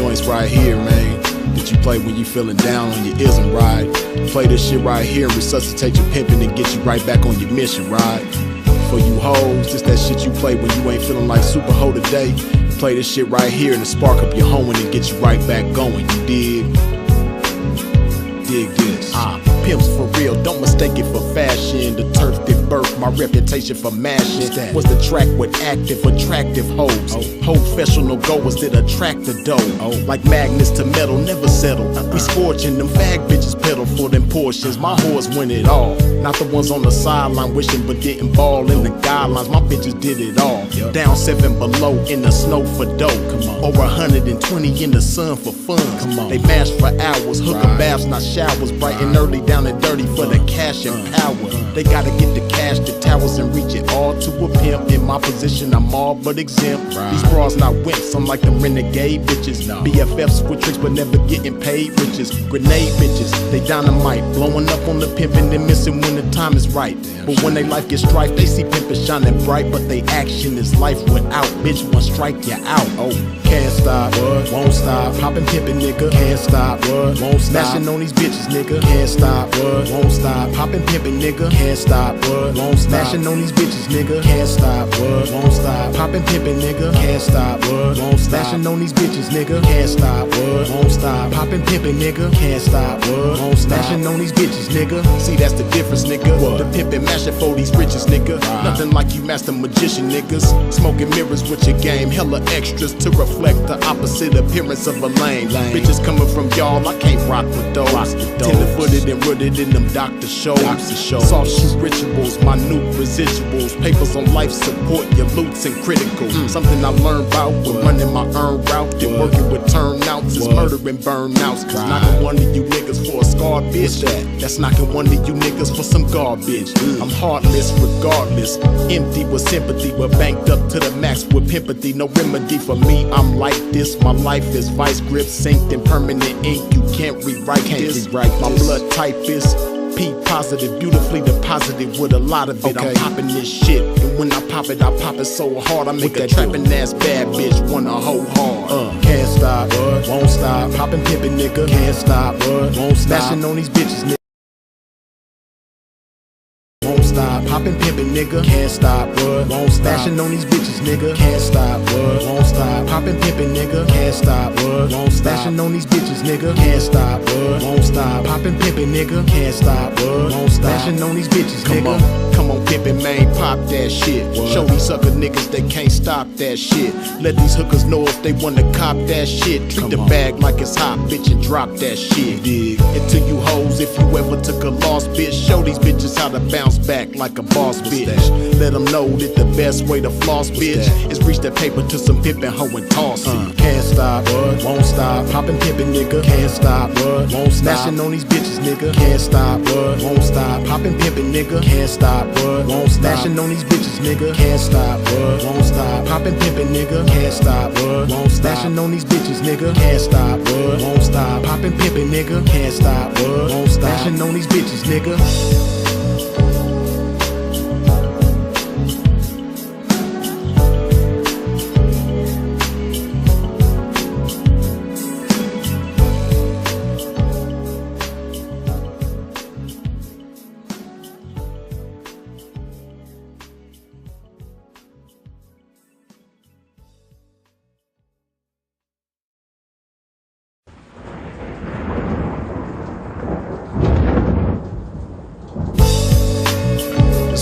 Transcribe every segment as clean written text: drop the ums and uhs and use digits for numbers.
joints right here, man, that you play when you feeling down on your ism, right? Play this shit right here and resuscitate your pimpin' and get you right back on your mission, right? For you hoes, this that shit you play when you ain't feeling like super hoe today. Play this shit right here and to spark up your hoeing and get you right back going, you dig? Dig this. Pimps for real, don't mistake it for fashion. The turf that birthed my reputation for mashing was the track with active, attractive hoes. Professional goers that attract the dough. Like magnets to metal, never settle. We scorching them fag bitches pedal for them portions. My whores win it all. Not the ones on the sideline wishing but didn't ball in the guidelines. My bitches did it all. Down 7 below in the snow for dough. Over 120 in the sun for fun. They mash for hours, hooker baths, not showers. Bright and early, down and dirty for the cash and power. They gotta get the cash, the towers, and reach it all to a pimp. In my position, I'm all but exempt. These bras not wimps, I'm like them renegade bitches. BFFs with tricks but never getting paid riches. Grenade bitches, they dynamite, blowing up on the pimpin' and missing when the time is right. But when they life gets strife, they see pimpin' shining bright, but they action is life without. Bitch, one strike you out. Can't stop, won't stop. Poppin' pimpin', nigga, can't stop, won't stop. Smashing on these bitches, nigga, can't stop, won't stop. Poppin' pimpin', nigga, can't stop, won't stop. Smashing on these bitches, nigga, can't stop, won't stop. Poppin' pimpin', nigga, can't stop, won't stop. Smashing on these bitches, nigga, can't stop, won't stop. Poppin' pimpin', nigga, can't stop, won't stop. Smashing on these bitches, nigga. See, that's the difference, nigga. The pimpin' mashin' for these riches, nigga. Nothing like you master magician, niggas. Smoking mirrors with your game, hella extras to reflect the opposite appearance of a lame. Bitches coming from y'all, I can't rock with those. Tender-footed and rooted in them doctor shows. Soft shoe rituals, minute residuals. Papers on life support, your loots and critical. Something I learned about when running my earned route and working with turnouts is murdering burnouts. Cause knocking one of you niggas for a scarred bitch, that's knocking one of you niggas for some garbage. I'm heartless regardless, empty with sympathy, but banked up to the max with pimpathy. No remedy for me, I'm like this. My life is vice grip, synced in permanent ink. You can't rewrite this. My blood type is P positive, beautifully deposited with a lot of it. I'm popping this shit, and when I pop it so hard I make a trapping ass bad bitch wanna hoe hard. Can't stop, won't stop. Poppin' pimpin', nigga, can't stop, won't stop. Smashing on these bitches, nigga. Won't stop, poppin' pimpin', nigga, can't stop, won't stop. Smashing on these bitches, nigga, can't stop, won't stop. Poppin' pimpin', nigga, can't stop, won't stop. Smashing on these bitches, nigga, can't stop, won't stop. Poppin' pimpin', nigga, can't stop, won't stop. Smashing on these bitches, nigga. Come on, pimpin', man, pop that shit. Show these sucker niggas they can't stop that shit. Let these hookers know if they wanna cop that shit. Treat the bag like it's hot, bitch, and drop that shit. And to you hoes, if you ever took a loss, bitch, show these bitches how to bounce back like a boss, bitch. Let them know that the best way to floss, bitch, is reach that paper to some pimpin' hoe and toss it. Can't stop, won't stop. Poppin' pimpin', nigga, can't stop, won't stop. Smashing on these bitches, nigga, can't stop, won't stop. Poppin' pimpin', nigga, can't stop, won't stop. Smashing on these bitches, nigga, can't stop, won't stop. Poppin' pimpin', nigga, can't stop, won't stop. Smashing on these bitches, nigga, can't stop, won't stop. Poppin' pimpin', nigga, can't stop, won't stop. Smashing on these bitches, nigga.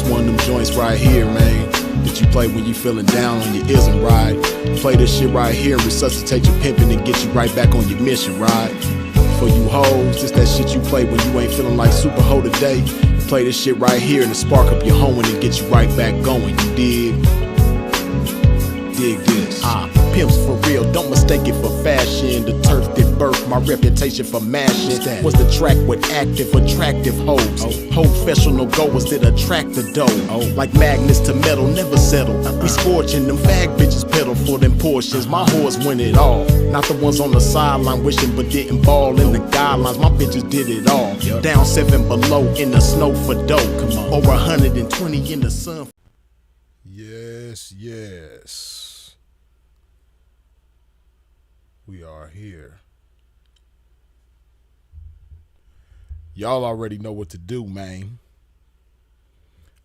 One of them joints right here, man, that you play when you feeling down on your ism, right? Play this shit right here and resuscitate your pimpin' and get you right back on your mission, right? For you hoes, this that shit you play when you ain't feeling like super hoe today. Play this shit right here and to spark up your hoeing and get you right back going, you dig? Dig this. Pimps for real, don't mistake it for fashion. The turf that birthed my reputation for mashing was the track with active, attractive hoes. Professional goers that attract the dough. Like magnets to metal, never settle. We scorching them fag bitches pedal for them portions. My whores win it all. Not the ones on the sideline wishing but didn't ball in the guidelines. My bitches did it all. Down 7 below in the snow for dough. Over 120 in the sun. Yes, yes. We are here. Y'all already know what to do, man.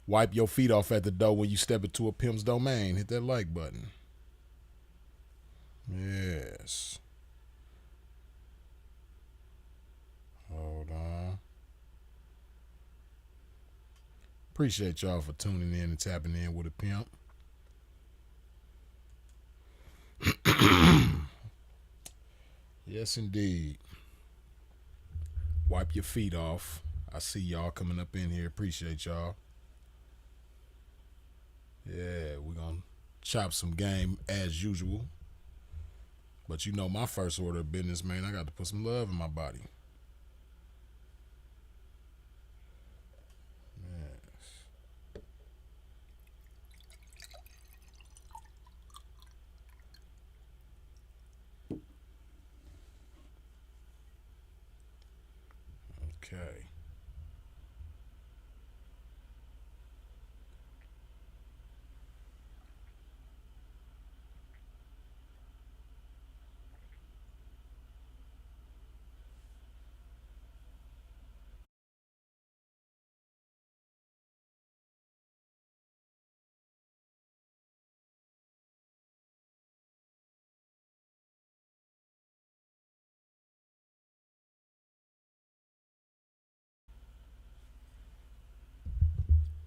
Wipe your feet off at the door when you step into a pimp's domain. Hit that like button. Yes. Hold on. Appreciate y'all for tuning in and tapping in with a pimp. Yes, indeed. Wipe your feet off. I see y'all coming up in here. Appreciate y'all. Yeah, we're going to chop some game as usual. But you know my first order of business, man, I got to put some love in my body. Yes. Okay.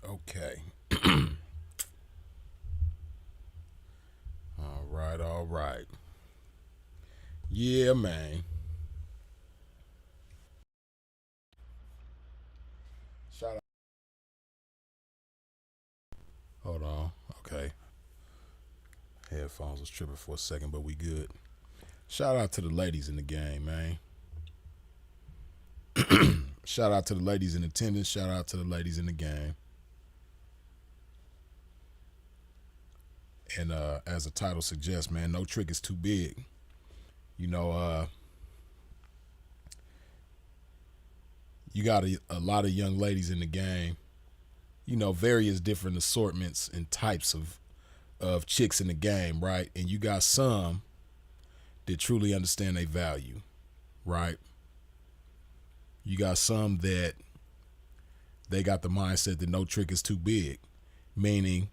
Okay. All right, all right. Yeah, man. Shout out. Hold on. Okay. Headphones was tripping for a second, but we good. Shout out to the ladies in the game, man. Shout out to the ladies in attendance. Shout out to the ladies in the game. And as the title suggests, man, no trick is too big. You know, you got a lot of young ladies in the game. You know, various different assortments and types of chicks in the game, right? And you got some that truly understand their value, right? You got some that they got the mindset that no trick is too big, meaning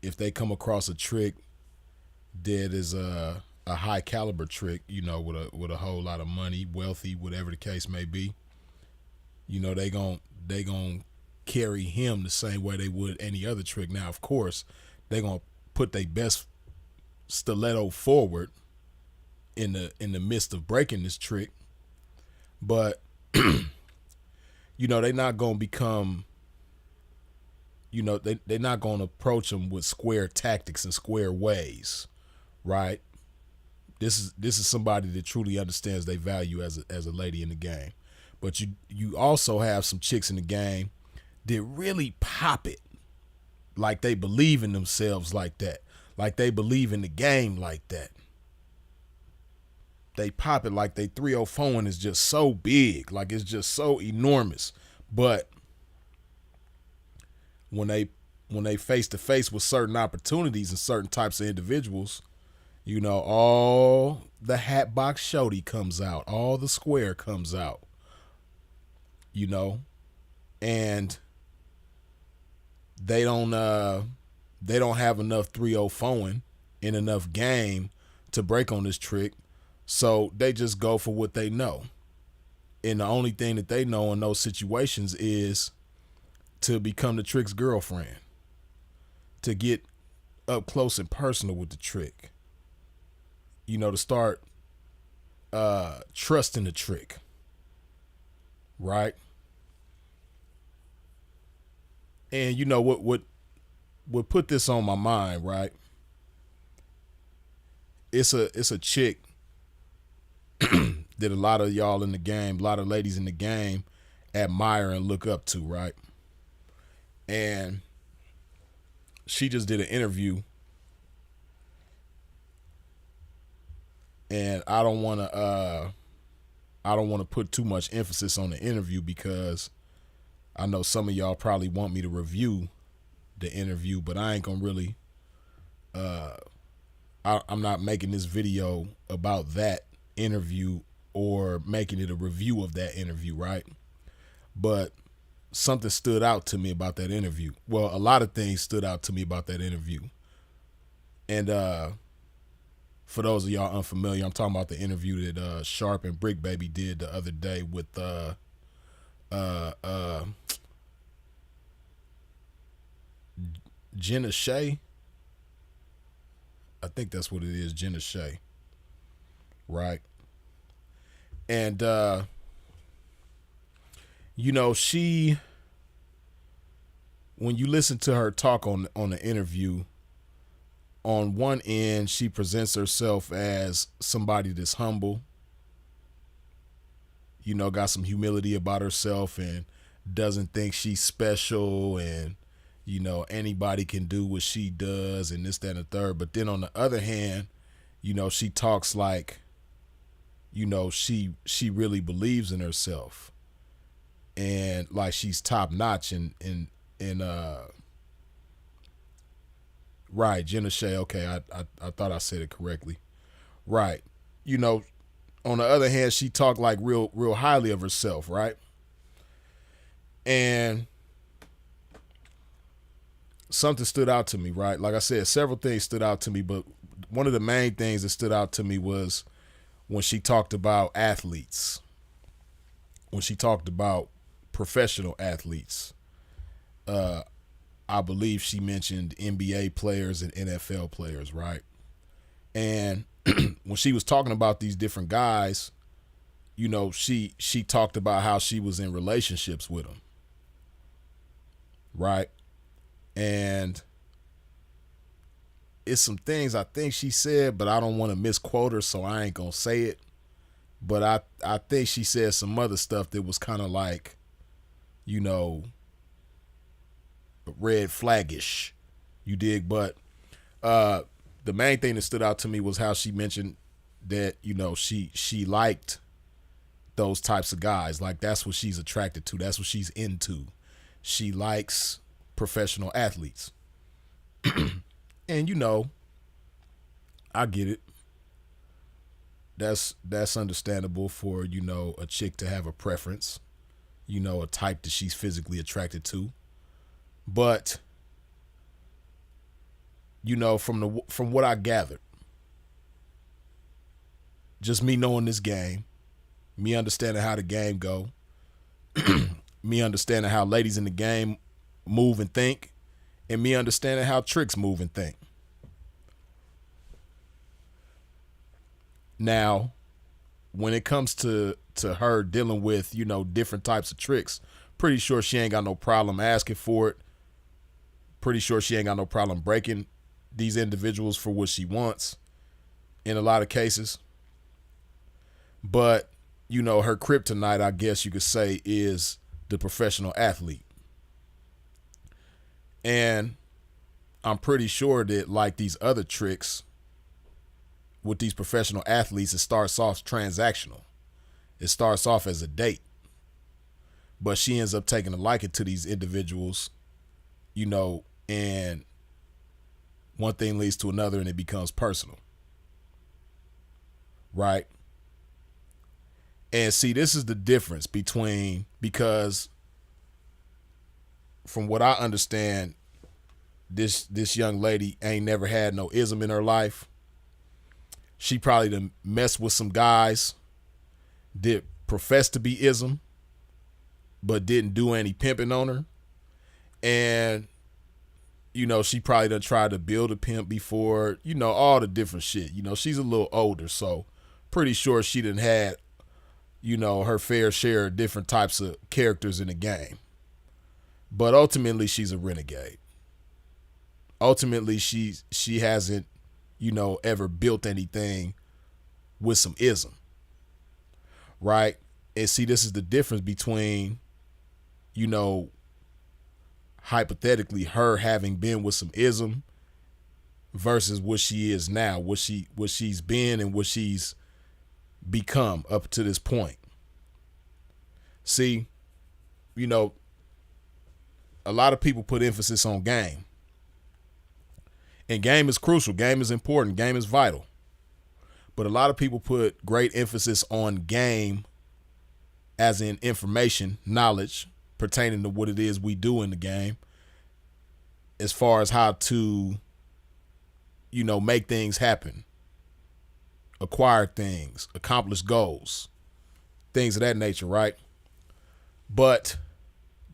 if they come across a trick that is a high caliber trick, you know, with a whole lot of money, wealthy, whatever the case may be, you know, they gon' carry him the same way they would any other trick. Now, of course, they gonna put their best stiletto forward in the midst of breaking this trick, but you know, they're not gonna become, you know, they're not gonna approach them with square tactics and square ways, right? This is somebody that truly understands their value as a lady in the game. But you also have some chicks in the game that really pop it, like they believe in themselves like that, like they believe in the game like that. They pop it like they 304 is just so big, like it's just so enormous. But when they face to face with certain opportunities and certain types of individuals, you know, all the hatbox shorty comes out, all the square comes out, you know, and they don't have enough 304 and enough game to break on this trick. So they just go for what they know. And the only thing that they know in those situations is to become the trick's girlfriend, to get up close and personal with the trick, you know, to start trusting the trick, right? And you know what put this on my mind, right? It's a chick that a lot of y'all in the game, a lot of ladies in the game admire and look up to, right? And she just did an interview, and I don't want to put too much emphasis on the interview because I know some of y'all probably want me to review the interview, but I ain't gonna really I'm not making this video about that interview or making it a review of that interview, right? But something stood out to me about that interview. Well, a lot of things stood out to me about that interview. And for those of y'all unfamiliar, I'm talking about the interview that Sharp and Brick Baby did the other day with Jenna Shea. I think that's what it is, Jenna Shea. Right. And you know, when you listen to her talk on the interview, on one end, she presents herself as somebody that's humble, you know, got some humility about herself and doesn't think she's special and, you know, anybody can do what she does and this, that, and the third. But then on the other hand, you know, she talks like, you know, she really believes in herself and like she's top notch and right, Jenna Shea. Okay, I thought I said it correctly. Right. You know, on the other hand, she talked like real highly of herself, right? And something stood out to me, right? Like I said, several things stood out to me, but one of the main things that stood out to me was when she talked about athletes, when she talked about professional athletes. I believe she mentioned NBA players and NFL players, right? And when she was talking about these different guys, you know, she talked about how she was in relationships with them, right? And it's some things I think she said, but I don't want to misquote her, so I ain't gonna say it. But I think she said some other stuff that was kind of like, you know, red flaggish, you dig? But the main thing that stood out to me was how she mentioned that, you know, she liked those types of guys. Like that's what she's attracted to. That's what she's into. She likes professional athletes. And you know, I get it. That's understandable for, you know, a chick to have a preference, you know, a type that she's physically attracted to. But you know, from what I gathered, just me knowing this game, me understanding how the game go, me understanding how ladies in the game move and think, and me understanding how tricks move and think. Now, when it comes to her dealing with, you know, different types of tricks, pretty sure she ain't got no problem asking for it. Pretty sure she ain't got no problem breaking these individuals for what she wants in a lot of cases. But, you know, her kryptonite, I guess you could say, is the professional athlete. And I'm pretty sure that, like these other tricks with these professional athletes, it starts off transactional. It starts off as a date. But she ends up taking a liking to these individuals, you know, and one thing leads to another and it becomes personal. Right? And see, this is the difference between, because from what I understand, this young lady ain't never had no ism in her life. She probably done messed with some guys that professed to be ism, but didn't do any pimping on her. And, you know, she probably done tried to build a pimp before, you know, all the different shit. You know, she's a little older, so pretty sure she done had, you know, her fair share of different types of characters in the game. But ultimately, she's a renegade. Ultimately, she hasn't, you know, ever built anything with some ism. Right? And see, this is the difference between, you know, hypothetically her having been with some ism versus what she is now, what she's been and what she's become up to this point. See, you know, a lot of people put emphasis on game. And game is crucial. Game is important. Game is vital. But a lot of people put great emphasis on game as in information, knowledge pertaining to what it is we do in the game, as far as how to, make things happen, acquire things, accomplish goals, things of that nature, right? But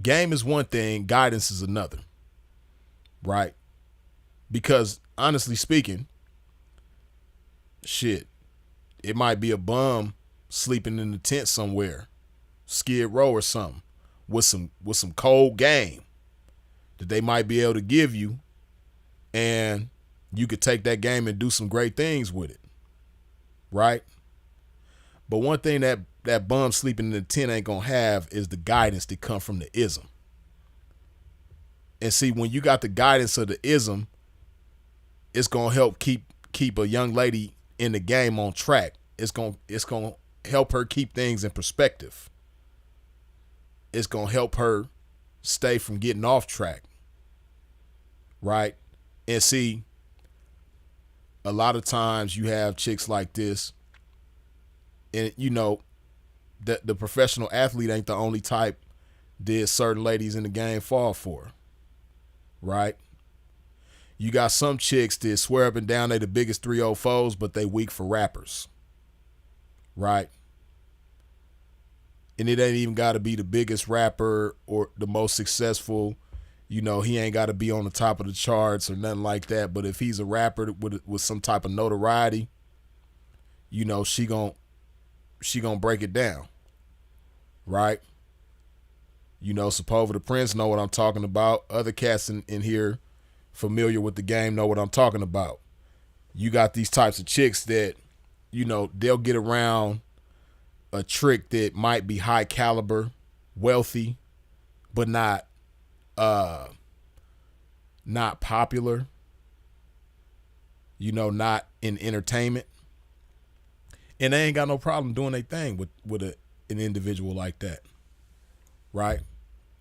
game is one thing, guidance is another, right? Because honestly speaking, shit, it might be a bum sleeping in the tent somewhere, Skid Row or something, with some cold game that they might be able to give you, and you could take that game and do some great things with it, right? But one thing that bum sleeping in the tent ain't gonna have is the guidance that come from the ism. And see, when you got the guidance of the ism, it's gonna help keep a young lady in the game on track. It's gonna help her keep things in perspective. It's gonna help her stay from getting off track, right? And see, a lot of times you have chicks like this, and the professional athlete ain't the only type that certain ladies in the game fall for, right? You got some chicks that swear up and down they the biggest 3-0 foes, but they weak for rappers, right? And it ain't even got to be the biggest rapper or the most successful. He ain't got to be on the top of the charts or nothing like that. But if he's a rapper with some type of notoriety, she gon' break it down, right? Sepova the Prince know what I'm talking about. Other cats in here familiar with the game know what I'm talking about. You got these types of chicks that, they'll get around a trick that might be high caliber, wealthy, but not popular, not in entertainment. And they ain't got no problem doing their thing with an individual like that, right?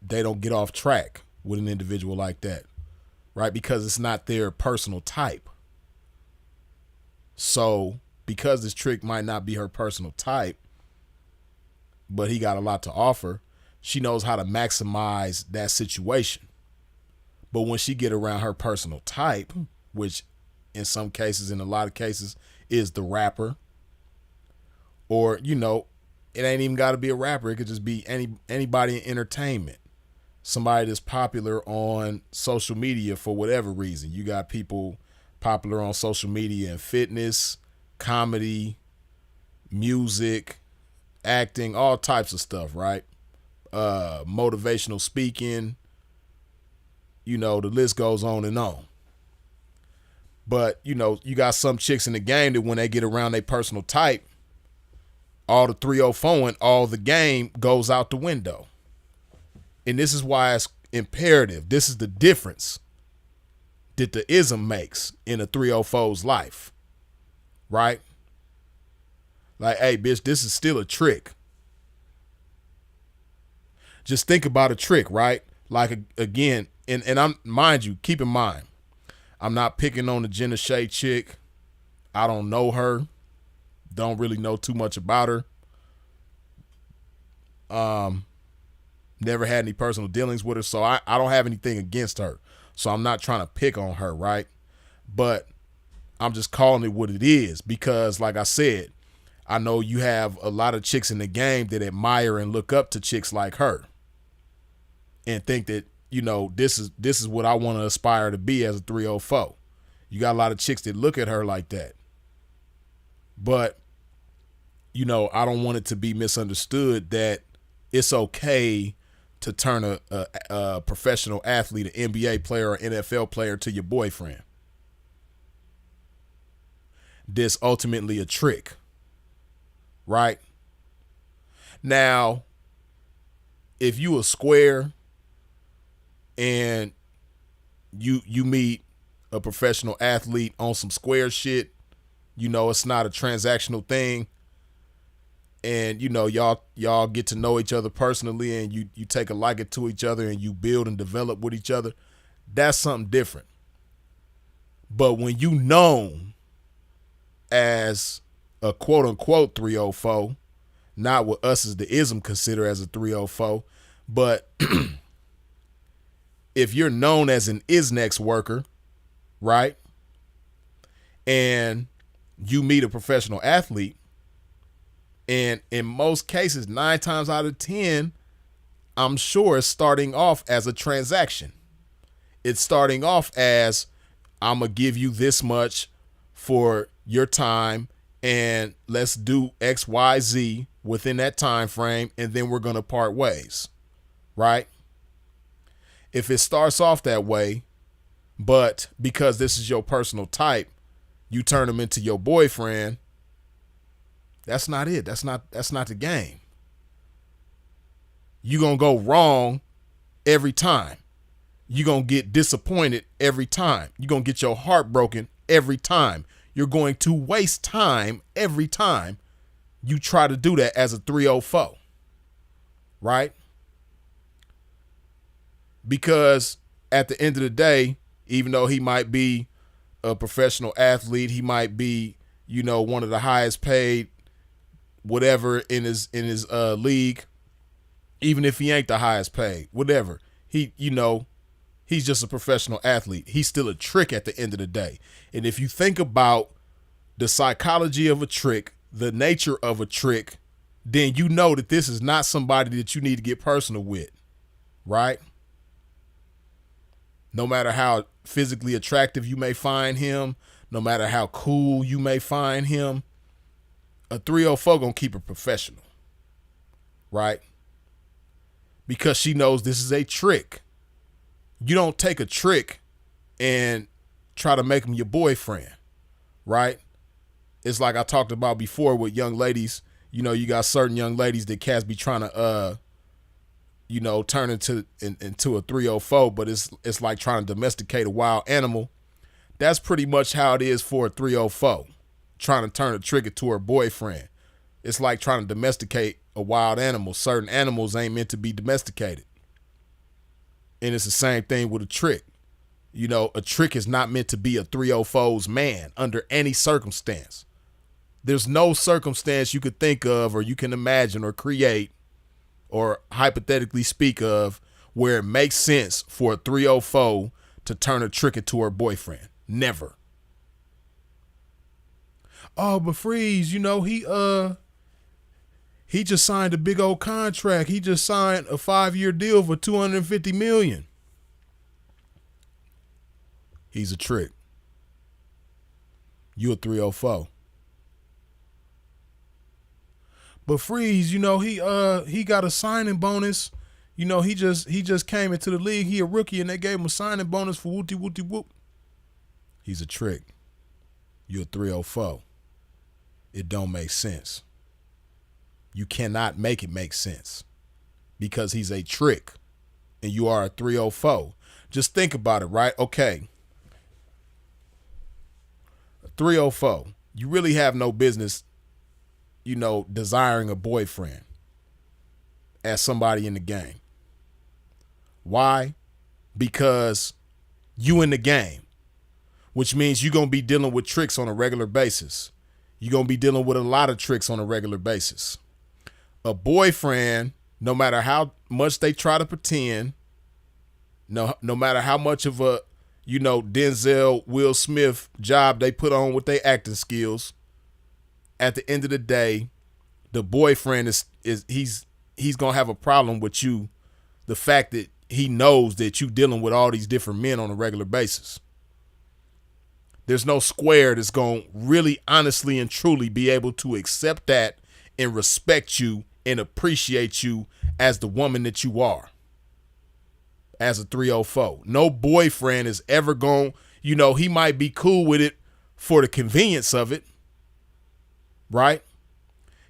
They don't get off track with an individual like that, right? Because it's not their personal type. So because this trick might not be her personal type, but he got a lot to offer, she knows how to maximize that situation. But when she get around her personal type, which in some cases, in a lot of cases, is the rapper, or, it ain't even got to be a rapper. It could just be anybody in entertainment, somebody that's popular on social media for whatever reason. You got people popular on social media in fitness, comedy, music, acting, all types of stuff, right? Motivational speaking, the list goes on and on. But, you got some chicks in the game that when they get around their personal type, all the 304 all the game goes out the window. And this is why it's imperative. This is the difference that the ism makes in a 304's life, right? Like, hey, bitch, this is still a trick. Just think about a trick, right? Like, again, and I'm, mind you, keep in mind, I'm not picking on the Jenna Shea chick. I don't know her. Don't really know too much about her. Never had any personal dealings with her, so I don't have anything against her. So I'm not trying to pick on her, right? But I'm just calling it what it is because, like I said, I know you have a lot of chicks in the game that admire and look up to chicks like her and think that, this is what I want to aspire to be as a 304. You got a lot of chicks that look at her like that. But, I don't want it to be misunderstood that it's okay to turn a professional athlete, an NBA player or NFL player to your boyfriend. This ultimately a trick, right? Now, if you a square and you meet a professional athlete on some square shit, it's not a transactional thing, and y'all get to know each other personally, and you take a liking to each other, and you build and develop with each other, that's something different. But when you known as a quote unquote 304, not what us as the ism consider as a 304, but if you're known as an isnex worker, right, and you meet a professional athlete, and in most cases, 9 times out of 10, I'm sure it's starting off as a transaction. It's starting off as, I'm going to give you this much for your time, and let's do X, Y, Z within that time frame, and then we're going to part ways, right? If it starts off that way, but because this is your personal type, you turn him into your boyfriend, that's not it. That's not the game. You're going to go wrong every time. You're going to get disappointed every time. You're going to get your heart broken every time. You're going to waste time every time you try to do that as a 304, right? Because at the end of the day, even though he might be a professional athlete, he might be, one of the highest paid whatever in his league, even if he ain't the highest paid, whatever. He's just a professional athlete. He's still a trick at the end of the day. And if you think about the psychology of a trick, the nature of a trick, then you know that this is not somebody that you need to get personal with, right? No matter how physically attractive you may find him, no matter how cool you may find him, a 304 gonna keep it professional, right? Because she knows this is a trick. You don't take a trick and try to make him your boyfriend, right? It's like I talked about before with young ladies. You got certain young ladies that cats be trying to, turn into a 304, but it's like trying to domesticate a wild animal. That's pretty much how it is for a 304, trying to turn a trick into her boyfriend. It's like trying to domesticate a wild animal. Certain animals ain't meant to be domesticated. And it's the same thing with a trick. A trick is not meant to be a 304's man under any circumstance. There's no circumstance you could think of or you can imagine or create or hypothetically speak of where it makes sense for a 304 to turn a trick into her boyfriend. Never. Oh, but Freeze, he just signed a big old contract. He just signed a 5-year deal for $250 million. He's a trick. You a 304. But Freeze, he got a signing bonus. He just came into the league. He a rookie, and they gave him a signing bonus for whoopty whoopty whoop. He's a trick. You're a 304. It don't make sense. You cannot make it make sense because he's a trick and you are a 304. Just think about it, right? Okay. A 304. You really have no business, desiring a boyfriend as somebody in the game. Why? Because you in the game, which means you're going to be dealing with tricks on a regular basis. You're going to be dealing with a lot of tricks on a regular basis. A boyfriend, no matter how much they try to pretend, no matter how much of a, Denzel, Will Smith job they put on with their acting skills, at the end of the day, the boyfriend he's going to have a problem with you. The fact that he knows that you dealing with all these different men on a regular basis. There's no square that's going to really honestly and truly be able to accept that and respect you and appreciate you as the woman that you are as a 304. No boyfriend is ever going, he might be cool with it for the convenience of it, right?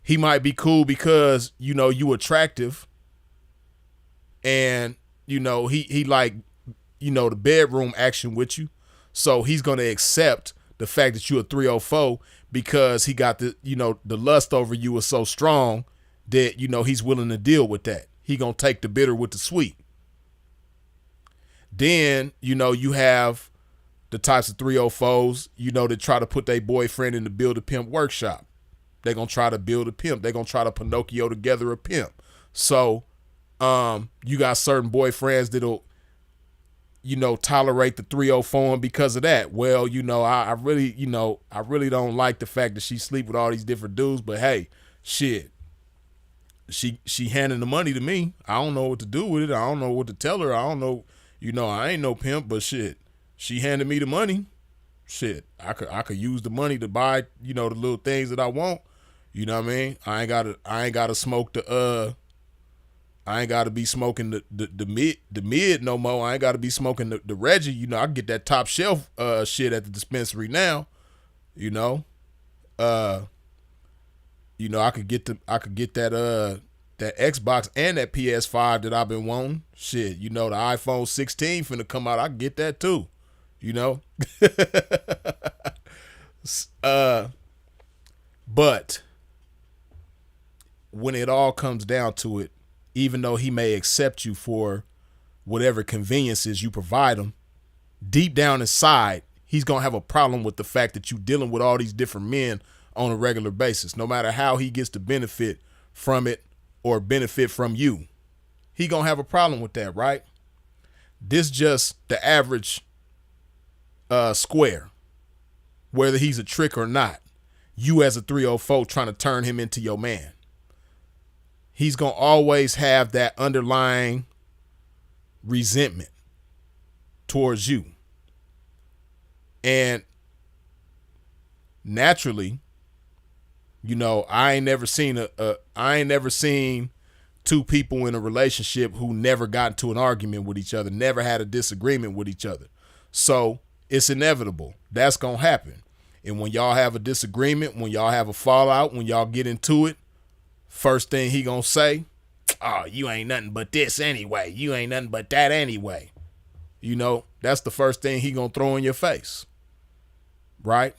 He might be cool because, you attractive and, he like, the bedroom action with you. So he's going to accept the fact that you're a 304 because he got the lust over you is so strong that, he's willing to deal with that. He going to take the bitter with the sweet. Then, you have the types of 304s, you know, that try to put their boyfriend in the Build a Pimp workshop. They're going to try to build a pimp. They're going to try to Pinocchio together a pimp. So you got certain boyfriends that'll, you know, tolerate the 304 because of that. Well, you know, I really don't like the fact that she sleep with all these different dudes, but hey, shit. She handing the money to me. I don't know what to do with it. I don't know what to tell her. I don't know, you know, I ain't no pimp, but shit. She handed me the money. Shit. I could use the money to buy, you know, the little things that I want. You know what I mean? I ain't gotta smoke I ain't gotta be smoking the mid no more. I ain't gotta be smoking the Reggie. You know, I can get that top shelf shit at the dispensary now. You know. You know, I could get that Xbox and that PS5 that I've been wanting. Shit, you know, the iPhone 16 finna come out. I can get that too. You know? But when it all comes down to it, even though he may accept you for whatever conveniences you provide him, deep down inside, he's going to have a problem with the fact that you dealing with all these different men on a regular basis. No matter how he gets to benefit from it or benefit from you, he going to have a problem with that, right? This just the average square, whether he's a trick or not. You as a 304 trying to turn him into your man. He's going to always have that underlying resentment towards you. And naturally, you know, I ain't never seen two people in a relationship who never got into an argument with each other, never had a disagreement with each other. So it's inevitable. That's going to happen. And when y'all have a disagreement, when y'all have a fallout, when y'all get into it, first thing he going to say, oh, you ain't nothing but this anyway. You ain't nothing but that anyway. You know, that's the first thing he going to throw in your face. Right?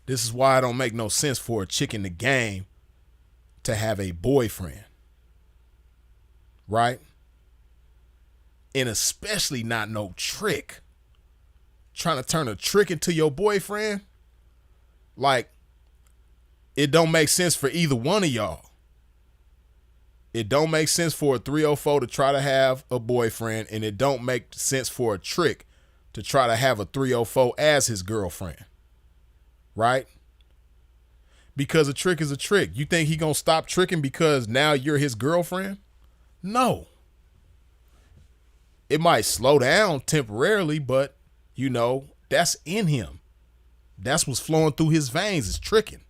This is why it don't make no sense for a chick in the game to have a boyfriend. Right? And especially not no trick. Trying to turn a trick into your boyfriend. Like, it don't make sense for either one of y'all. It don't make sense for a 304 to try to have a boyfriend, and it don't make sense for a trick to try to have a 304 as his girlfriend. Right? Because a trick is a trick. You think he gonna stop tricking because now you're his girlfriend? No. It might slow down temporarily, but you know, that's in him. That's what's flowing through his veins is tricking.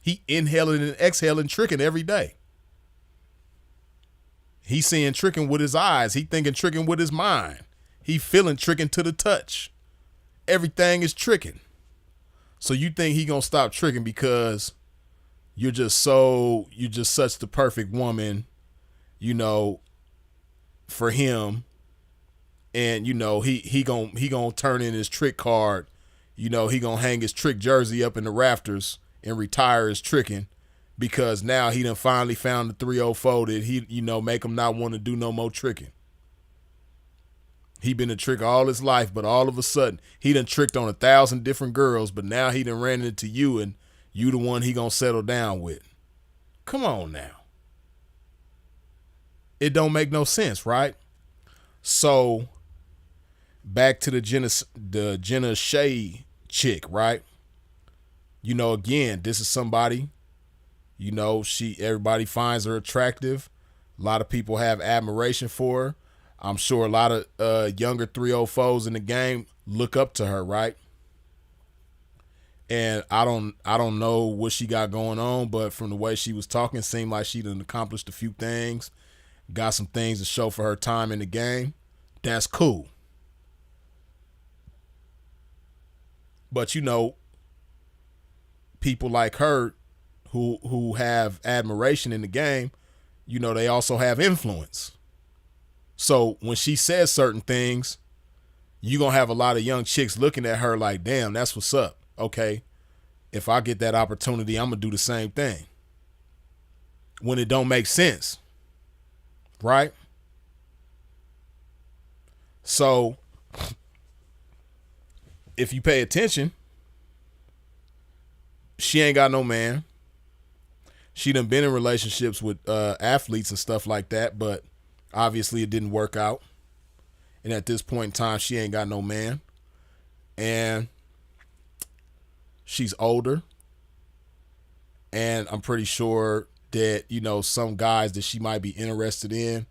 He inhaling and exhaling tricking every day. He seeing tricking with his eyes. He thinking tricking with his mind. He feeling tricking to the touch. Everything is tricking. So you think he gonna stop tricking because you're just such the perfect woman, you know, for him. And, you know, he gonna turn in his trick card. You know, he gonna hang his trick jersey up in the rafters and retire his tricking because now he done finally found the 304 that he, you know, make him not want to do no more tricking. He been a tricker all his life, but all of a sudden he done tricked on 1,000 different girls, but now he done ran into you and you the one he gonna settle down with. Come on now. It don't make no sense, right? So back to the Jenna Shea chick, right? You know, again, this is somebody, you know, everybody finds her attractive. A lot of people have admiration for her. I'm sure a lot of younger 304s in the game look up to her, right? And I don't know what she got going on, but from the way she was talking, it seemed like she done accomplished a few things, got some things to show for her time in the game. That's cool. But you know, people like her who have admiration in the game, you know, they also have influence. So when she says certain things, you're going to have a lot of young chicks looking at her like, damn, that's what's up. Okay, if I get that opportunity, I'm going to do the same thing. When it don't make sense. Right? So if you pay attention, she ain't got no man. She done been in relationships with athletes and stuff like that, but obviously it didn't work out. And at this point in time, she ain't got no man. And she's older. And I'm pretty sure that, you know, some guys that she might be interested in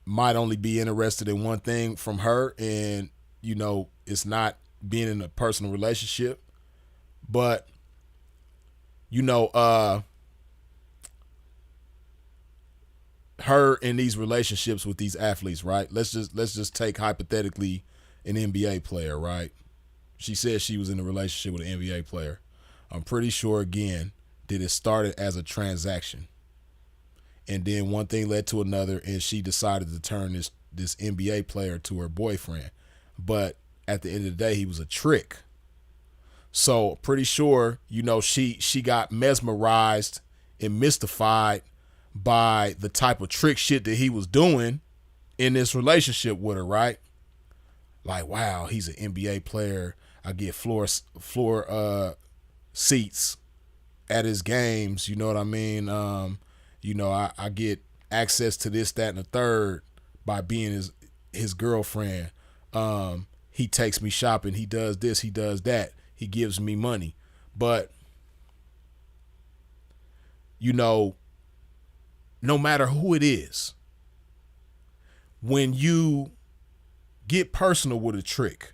might only be interested in one thing from her. And, you know, it's not being in a personal relationship. But, you know, her in these relationships with these athletes, right? Let's just take hypothetically an NBA player, right? She said she was in a relationship with an NBA player. I'm pretty sure, again, that it started as a transaction. And then one thing led to another, and she decided to turn this NBA player to her boyfriend. But at the end of the day, he was a trick. So pretty sure, you know, she got mesmerized and mystified by the type of trick shit that he was doing in this relationship with her, right? Like, wow, he's an NBA player. I get floor seats at his games. You know what I mean? You know, I get access to this, that, and the third by being his girlfriend. He takes me shopping. He does this. He does that. He gives me money. But, you know, no matter who it is, when you get personal with a trick,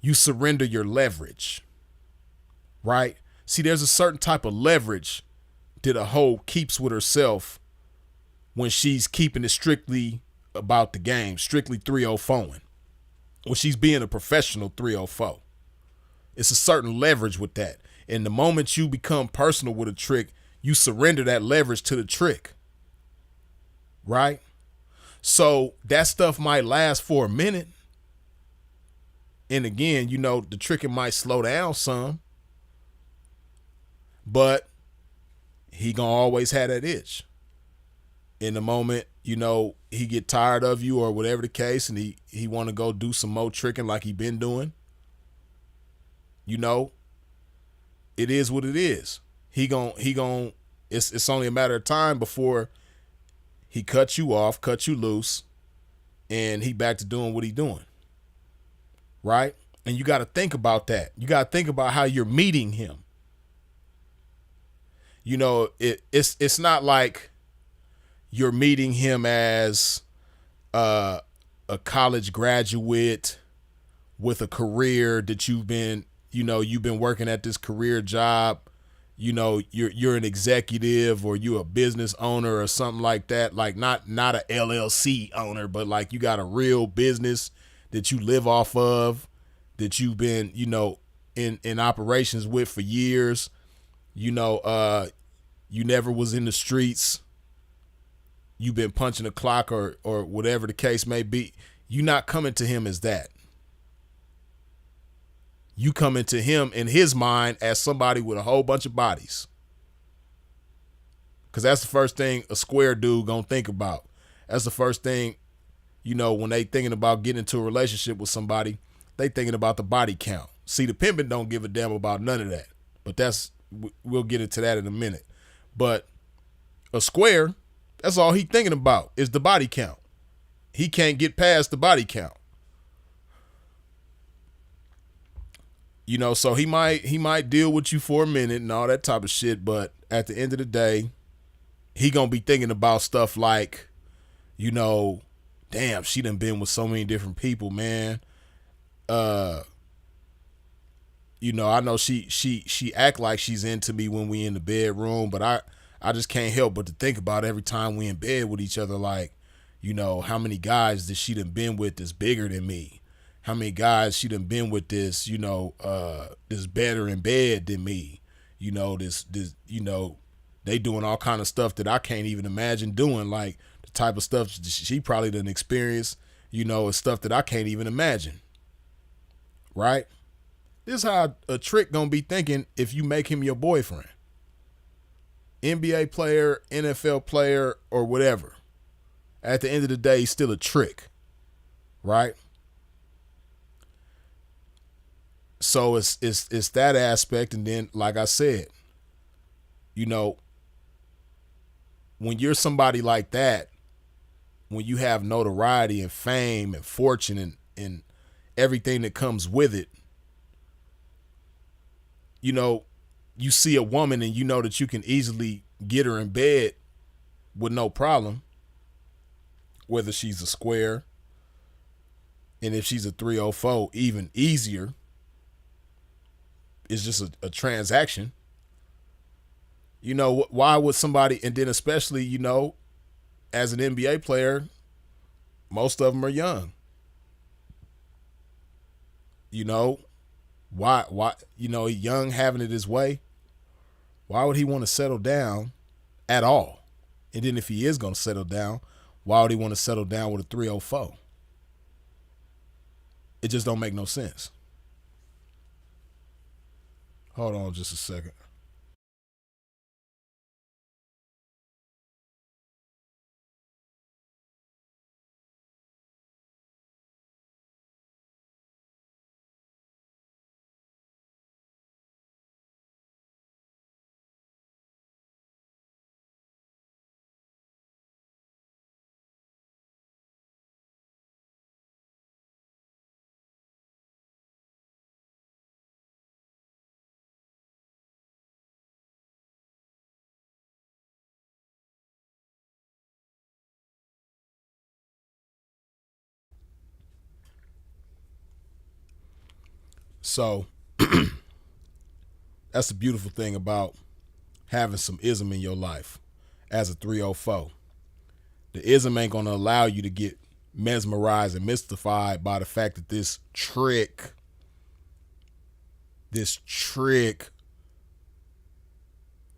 you surrender your leverage, right? See, there's a certain type of leverage that a hoe keeps with herself when she's keeping it strictly about the game, strictly 304ing. When she's being a professional 304. It's a certain leverage with that. And the moment you become personal with a trick, you surrender that leverage to the trick, right? So that stuff might last for a minute. And again, you know, the tricking might slow down some, but he gonna always have that itch. In the moment, you know, he get tired of you or whatever the case, and he want to go do some more tricking like he been doing, you know, it is what it is. It's only a matter of time before he cuts you off, cuts you loose, and he back to doing what he doing. Right? And you got to think about that. You got to think about how you're meeting him. You know, it's not like you're meeting him as a college graduate with a career that you've been working at this career job. You know, you're an executive or you're a business owner or something like that. Like not a LLC owner, but like you got a real business that you live off of, that you've been, you know, in operations with for years. You know, you never was in the streets. You've been punching the clock or whatever the case may be. You're not coming to him as that. You coming to him in his mind as somebody with a whole bunch of bodies. Because that's the first thing a square dude gonna think about. That's the first thing, you know, when they thinking about getting into a relationship with somebody, they thinking about the body count. See, the pimping don't give a damn about none of that. But we'll get into that in a minute. But a square, that's all he thinking about is the body count. He can't get past the body count. You know, so he might deal with you for a minute and all that type of shit, but at the end of the day, he gonna be thinking about stuff like, you know, damn, she done been with so many different people, man. You know, I know she act like she's into me when we in the bedroom, but I just can't help but to think about every time we in bed with each other, like, you know, how many guys that she done been with that's bigger than me. How many guys she done been with this, you know, this better in bed than me. You know, this, you know, they doing all kind of stuff that I can't even imagine doing. Like the type of stuff she probably done experience, you know, is stuff that I can't even imagine. Right? This is how a trick gonna be thinking if you make him your boyfriend. NBA player, NFL player, or whatever. At the end of the day, he's still a trick. Right? So it's that aspect, and then like I said, you know, when you're somebody like that, when you have notoriety and fame and fortune and everything that comes with it, you know, you see a woman and you know that you can easily get her in bed with no problem, whether she's a square, and if she's a 304, even easier. It's just a transaction. You know, why would somebody, and then especially, you know, as an NBA player, most of them are young. You know, why, young having it his way, why would he want to settle down at all? And then if he is going to settle down, why would he want to settle down with a 304? It just don't make no sense. Hold on just a second. So that's the beautiful thing about having some ism in your life as a 304. The ism ain't going to allow you to get mesmerized and mystified by the fact that this trick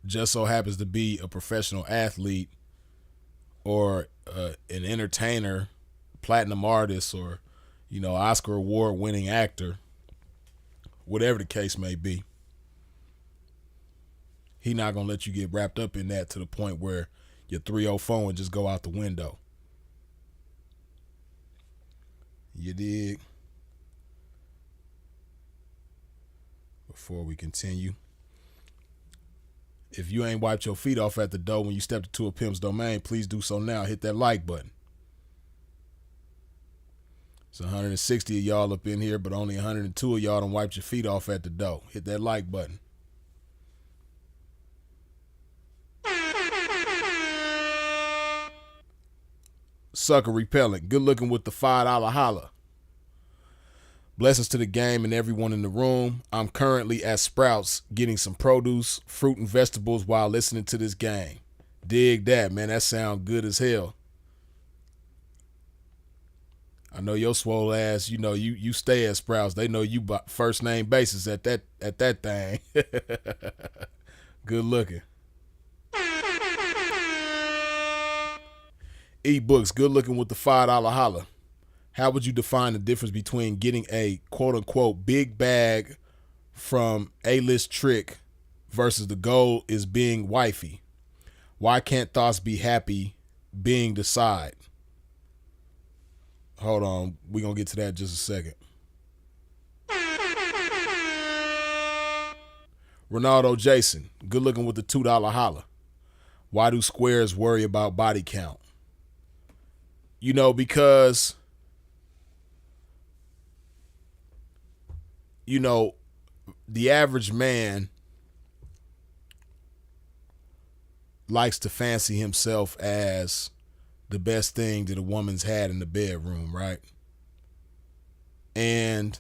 just so happens to be a professional athlete or an entertainer, platinum artist, or, Oscar award winning actor, whatever the case may be. He not going to let you get wrapped up in that to the point where your 304 and just go out the window. You dig? Before we continue, if you ain't wiped your feet off at the door when you stepped into a pimp's domain, please do so now. Hit that like button. It's 160 of y'all up in here, but only 102 of y'all done wiped your feet off at the door. Hit that like button. Sucker repellent. Good looking with the $5 holla. Blessings to the game and everyone in the room. I'm currently at Sprouts getting some produce, fruit, and vegetables while listening to this game. Dig that, man. That sound good as hell. I know your swole ass, you stay at Sprouts. They know you by first name basis at that thing. Good looking. E-books, good looking with the $5 holla. How would you define the difference between getting a quote unquote big bag from A-list trick versus the goal is being wifey? Why can't thoughts be happy being the side? Hold on, we're going to get to that in just a second. Ronaldo Jason, good looking with the $2 holla. Why do squares worry about body count? Because, the average man likes to fancy himself as the best thing that a woman's had in the bedroom, right? And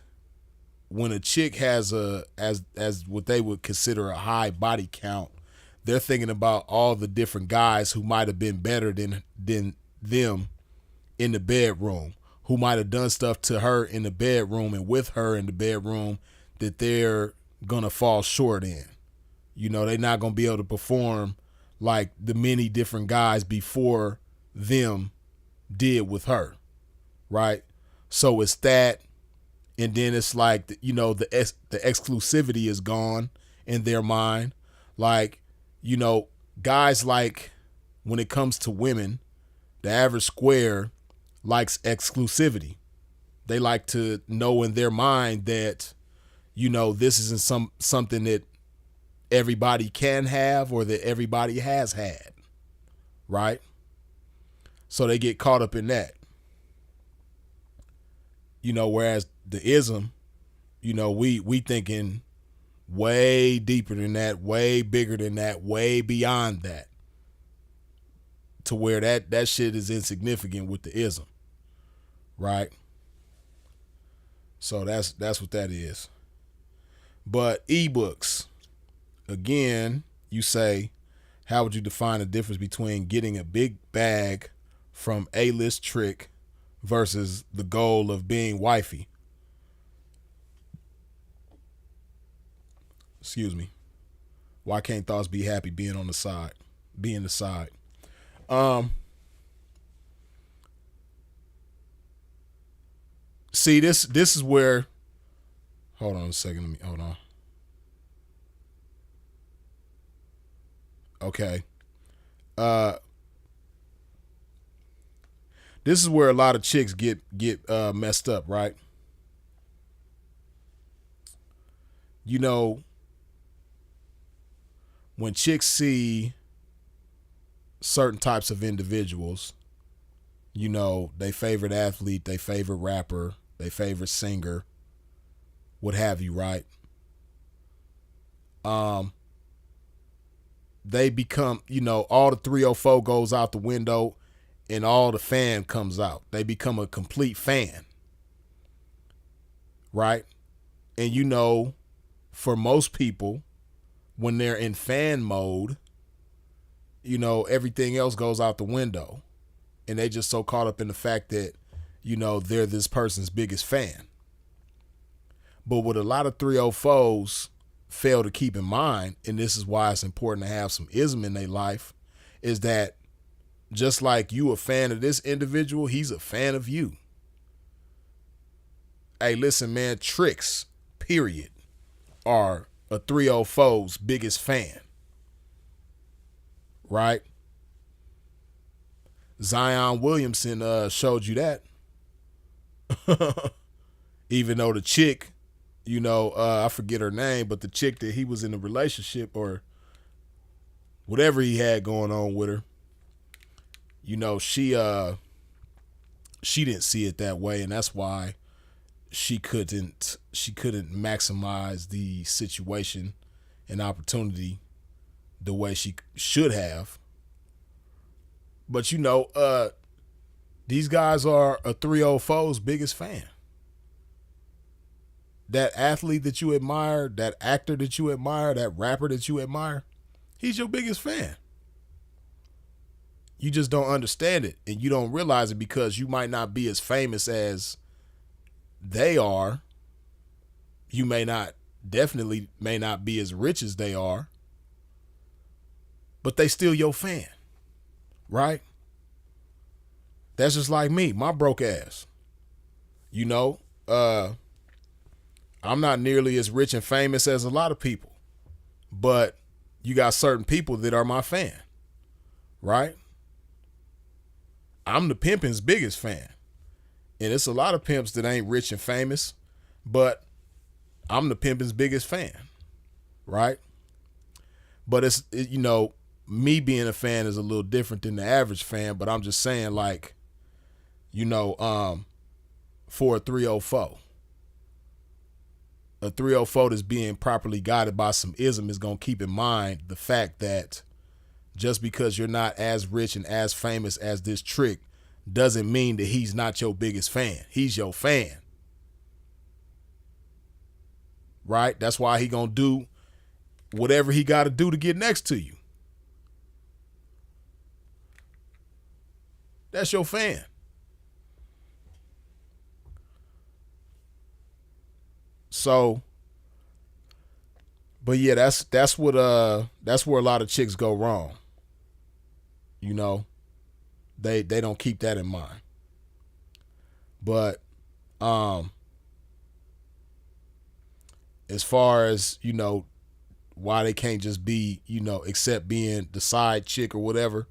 when a chick has as what they would consider a high body count, they're thinking about all the different guys who might have been better than them in the bedroom, who might have done stuff to her in the bedroom and with her in the bedroom that they're gonna fall short in. They're not gonna be able to perform like the many different guys before them did with her, right? So it's that, and then it's like the exclusivity is gone in their mind. Like, guys, like, when it comes to women, the average square likes exclusivity. They like to know in their mind that this isn't something that everybody can have or that everybody has had, right? So they get caught up in that. Whereas the ism, we thinking way deeper than that, way bigger than that, way beyond that, to where that shit is insignificant with the ism, right? So that's what that is. But ebooks, again, you say, how would you define the difference between getting a big bag from A-list Trick versus the goal of being wifey? Excuse me. Why can't thoughts be happy being on the side? Being the side. See, this is where, hold on a second. Hold on. Okay. This is where a lot of chicks get messed up, right? When chicks see certain types of individuals, they favorite athlete, they favorite rapper, they favorite singer, what have you, right? They become, all the 304 goes out the window and all the fan comes out. They become a complete fan, right? And for most people, when they're in fan mode, everything else goes out the window. And they just so caught up in the fact that, they're this person's biggest fan. But what a lot of 304s fail to keep in mind, and this is why it's important to have some ism in their life, is that just like you a fan of this individual, he's a fan of you. Hey, listen, man, Tricks, period, are a 304's biggest fan. Right? Zion Williamson showed you that. Even though the chick, I forget her name, but the chick that he was in a relationship or whatever he had going on with her, she didn't see it that way, and that's why she couldn't maximize the situation and opportunity the way she should have. But these guys are a 304's biggest fan. That athlete that you admire, that actor that you admire, that rapper that you admire, he's your biggest fan. You just don't understand it, and you don't realize it because you might not be as famous as they are. You definitely may not be as rich as they are, but they still your fan, right? That's just like me, my broke ass. I'm not nearly as rich and famous as a lot of people, but you got certain people that are my fan, right? I'm the pimpin's biggest fan. And it's a lot of pimps that ain't rich and famous, but I'm the pimpin's biggest fan, right? But it's me being a fan is a little different than the average fan, but I'm just saying, like, for a 304 that's being properly guided by some ism is going to keep in mind the fact that just because you're not as rich and as famous as this Trick doesn't mean that he's not your biggest fan. He's your fan. Right? That's why he going to do whatever he got to do to get next to you. That's your fan. So, but yeah, that's where a lot of chicks go wrong. They don't keep that in mind. But as far as, why they can't just be, except being the side chick or whatever,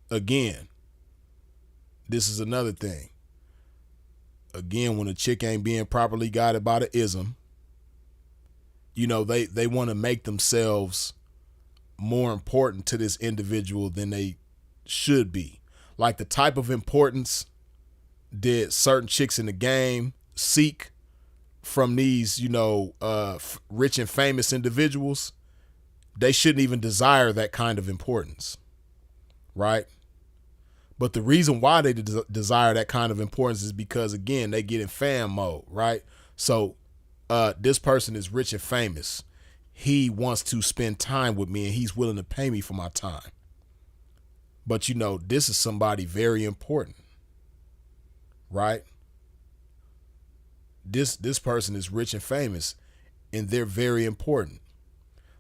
again, this is another thing. Again, when a chick ain't being properly guided by the ism, you know, they want to make themselves more important to this individual than they should be. Like the type of importance that certain chicks in the game seek from these, you know, rich and famous individuals, they shouldn't even desire that kind of importance, right? But the reason why they desire that kind of importance is because, again, they get in fan mode, right? So this person is rich and famous. He wants to spend time with me and he's willing to pay me for my time. But, you know, this is somebody very important, right? This person is rich and famous and they're very important.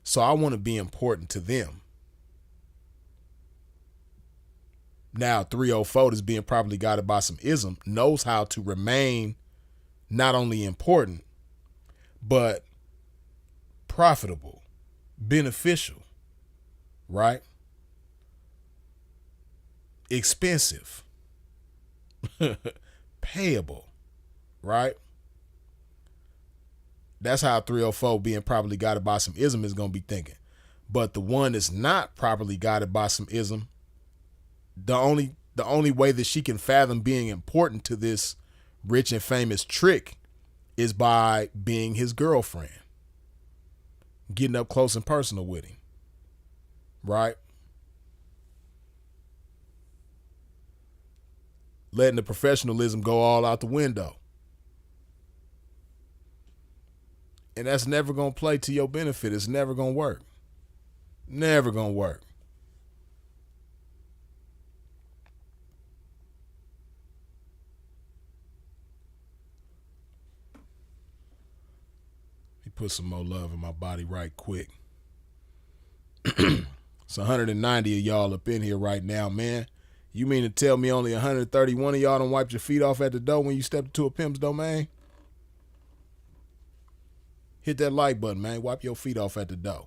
So I want to be important to them. Now, 304 is being properly guided by some ism, knows how to remain not only important, but profitable, beneficial, right? Expensive, payable, right? That's how 304 being properly guided by some ism is going to be thinking. But the one that's not properly guided by some ism, the only way that she can fathom being important to this rich and famous trick is by being his girlfriend, getting up close and personal with him, right? Letting the professionalism go all out the window. And that's never going to play to your benefit. It's never going to work. Never going to work. Let me put some more love in my body right quick. It's 190 of y'all up in here right now, man. You mean to tell me only 131 of y'all done wiped your feet off at the door when you stepped into a pimp's domain? Hit that like button, man. Wipe your feet off at the door.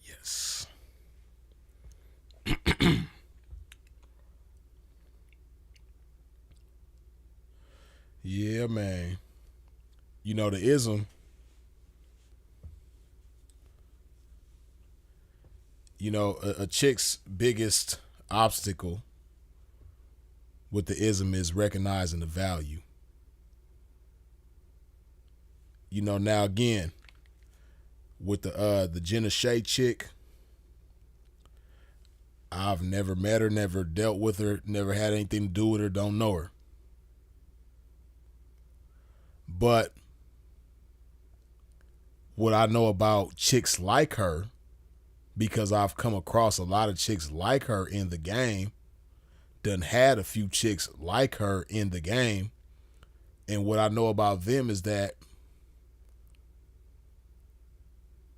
Yes. Yeah, man. You know, the ism, you know, a chick's biggest obstacle with the ism is recognizing the value. You know, now again, with the Jenna Shea chick, I've never met her, never dealt with her, never had anything to do with her, don't know her. But what I know about chicks like her, because I've come across a lot of chicks like her in the game, done had a few chicks like her in the game, and what I know about them is that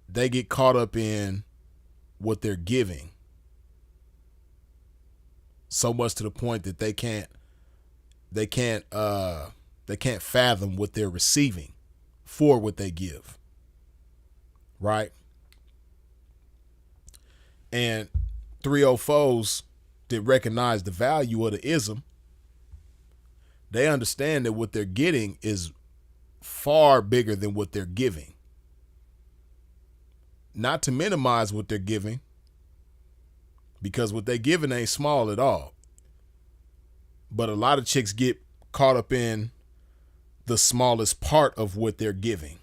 they get caught up in what they're giving so much to the point that they can't fathom what they're receiving for what they give, right? And 304s that recognize the value of the ism, they understand that what they're getting is far bigger than what they're giving. Not to minimize what they're giving, because what they're giving ain't small at all. But a lot of chicks get caught up in the smallest part of what they're giving.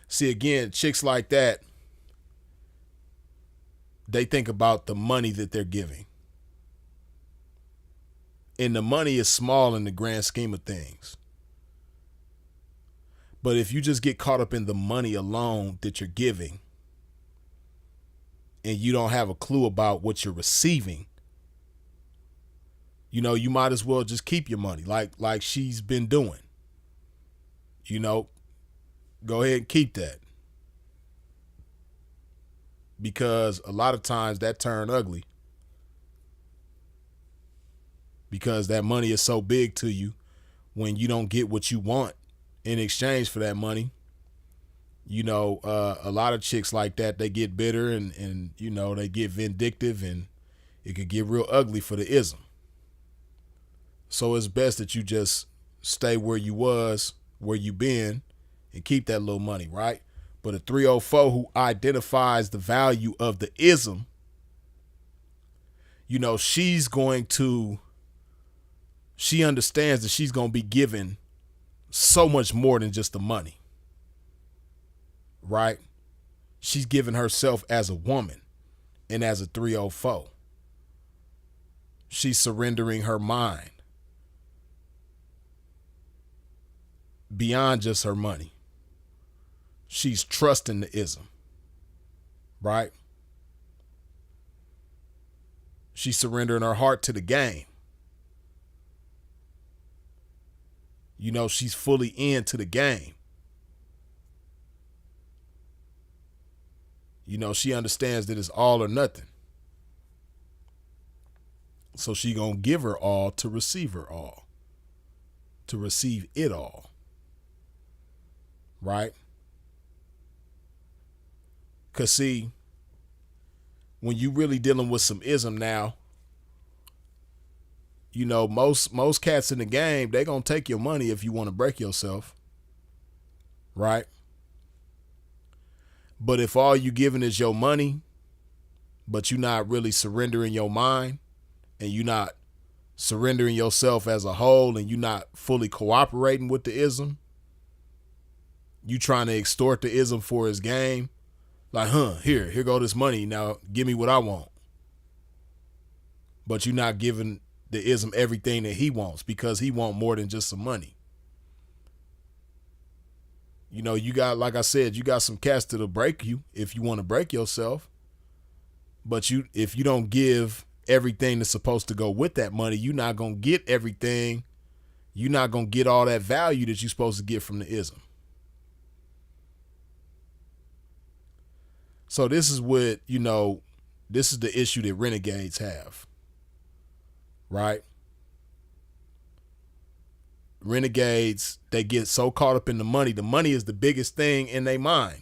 See, again, chicks like that, they think about the money that they're giving. And the money is small in the grand scheme of things. But if you just get caught up in the money alone that you're giving and you don't have a clue about what you're receiving, you might as well just keep your money like she's been doing. Go ahead and keep that. Because a lot of times that turn ugly. Because that money is so big to you, when you don't get what you want in exchange for that money, a lot of chicks like that, they get bitter and they get vindictive, and it could get real ugly for the ism. So it's best that you just stay where you been, and keep that little money, right? But a 304 who identifies the value of the ism, she understands that she's going to be given so much more than just the money, right? She's giving herself as a woman and as a 304. She's surrendering her mind beyond just her money. She's trusting the ism, right? She's surrendering her heart to the game. She's fully into the game. She understands that it's all or nothing. So she gonna give her all to receive her all. To receive it all. Right? Cause see, when you really dealing with some ism now, most cats in the game, they gonna take your money if you want to break yourself. Right? But if all you giving is your money, but you're not really surrendering your mind, and you're not surrendering yourself as a whole, and you're not fully cooperating with the ism, you trying to extort the ism for his game, like, here go this money, now give me what I want. But you're not giving the ism everything that he wants, because he want more than just some money. You got, like I said, you got some cats that'll break you if you want to break yourself. But if you don't give everything that's supposed to go with that money, you're not going to get everything. You're not going to get all that value that you're supposed to get from the ism. So this is what, this is the issue that renegades have. Right? Renegades, they get so caught up in the money. The money is the biggest thing in their mind.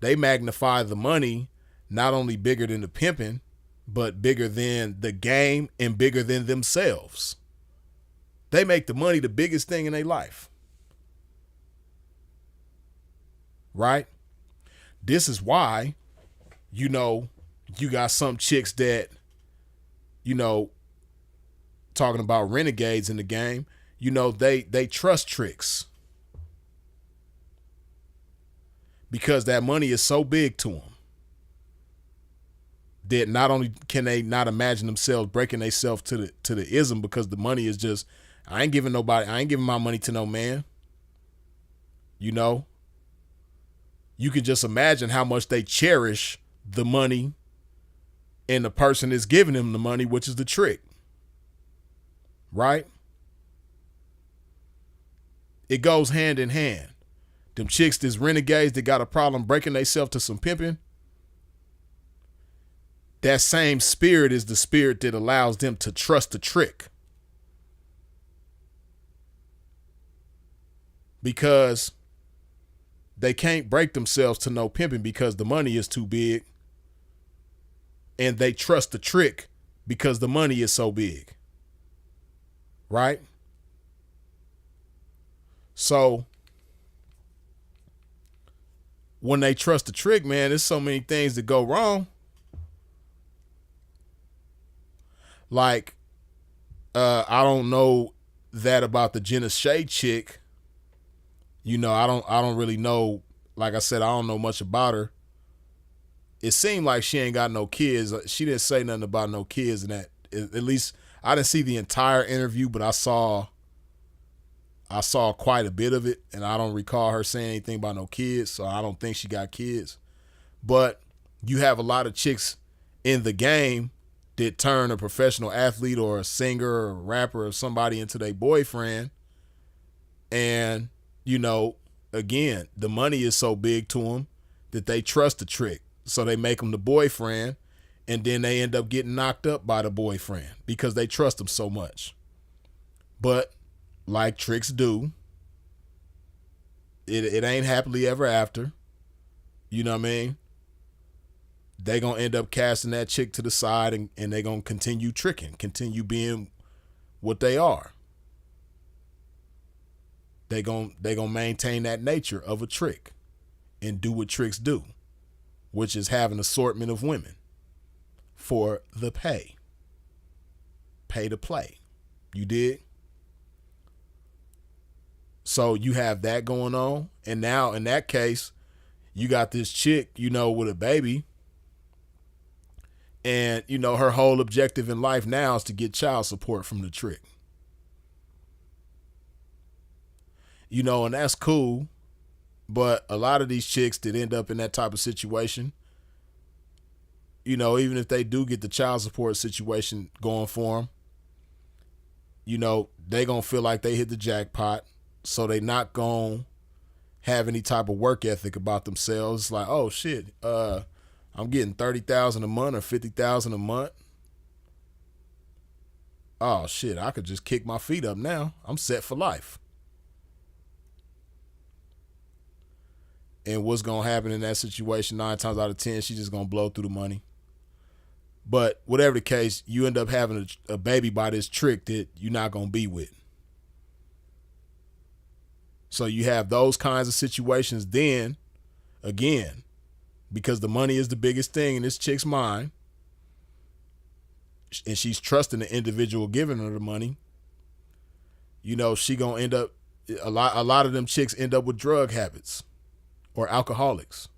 They magnify the money, not only bigger than the pimping, but bigger than the game and bigger than themselves. They make the money the biggest thing in their life. Right? This is why, you got some chicks that, talking about renegades in the game, they trust tricks. Because that money is so big to them that not only can they not imagine themselves breaking themselves to the ism, because the money is just, I ain't giving my money to no man. You can just imagine how much they cherish the money and the person is giving them the money, which is the trick. Right? It goes hand in hand. Them chicks, these renegades that got a problem breaking themselves to some pimping, that same spirit is the spirit that allows them to trust the trick. Because they can't break themselves to no pimping because the money is too big. And they trust the trick because the money is so big. Right? So when they trust the trick, man, there's so many things that go wrong. Like, I don't know that about the Jenna Shea chick. I don't really know. Like I said, I don't know much about her. It seemed like she ain't got no kids. She didn't say nothing about no kids, and that, at least I didn't see the entire interview, but I saw I saw quite a bit of it, and I don't recall her saying anything about no kids, so I don't think she got kids. But you have a lot of chicks in the game that turn a professional athlete or a singer or a rapper or somebody into their boyfriend. And, again, the money is so big to them that they trust the trick. So they make them the boyfriend, and then they end up getting knocked up by the boyfriend because they trust them so much. But like tricks do, it ain't happily ever after. You know what I mean? They going to end up casting that chick to the side, and they going to continue tricking, continue being what they are. They going to maintain that nature of a trick and do what tricks do, which is have an assortment of women for the pay. Pay to play. You dig? So you have that going on. And now in that case, you got this chick, with a baby. And, her whole objective in life now is to get child support from the trick. And that's cool. But a lot of these chicks that end up in that type of situation, even if they do get the child support situation going for them, they going to feel like they hit the jackpot. So they not going to have any type of work ethic about themselves. It's like, oh shit, I'm getting $30,000 a month or $50,000 a month. Oh shit, I could just kick my feet up now. I'm set for life. And what's going to happen in that situation, 9 times out of 10, she's just going to blow through the money. But whatever the case, you end up having a baby by this trick that you're not going to be with. So you have those kinds of situations. Then, again, because the money is the biggest thing in this chick's mind, and she's trusting the individual giving her the money, she going to end up, a lot of them chicks end up with drug habits or alcoholics.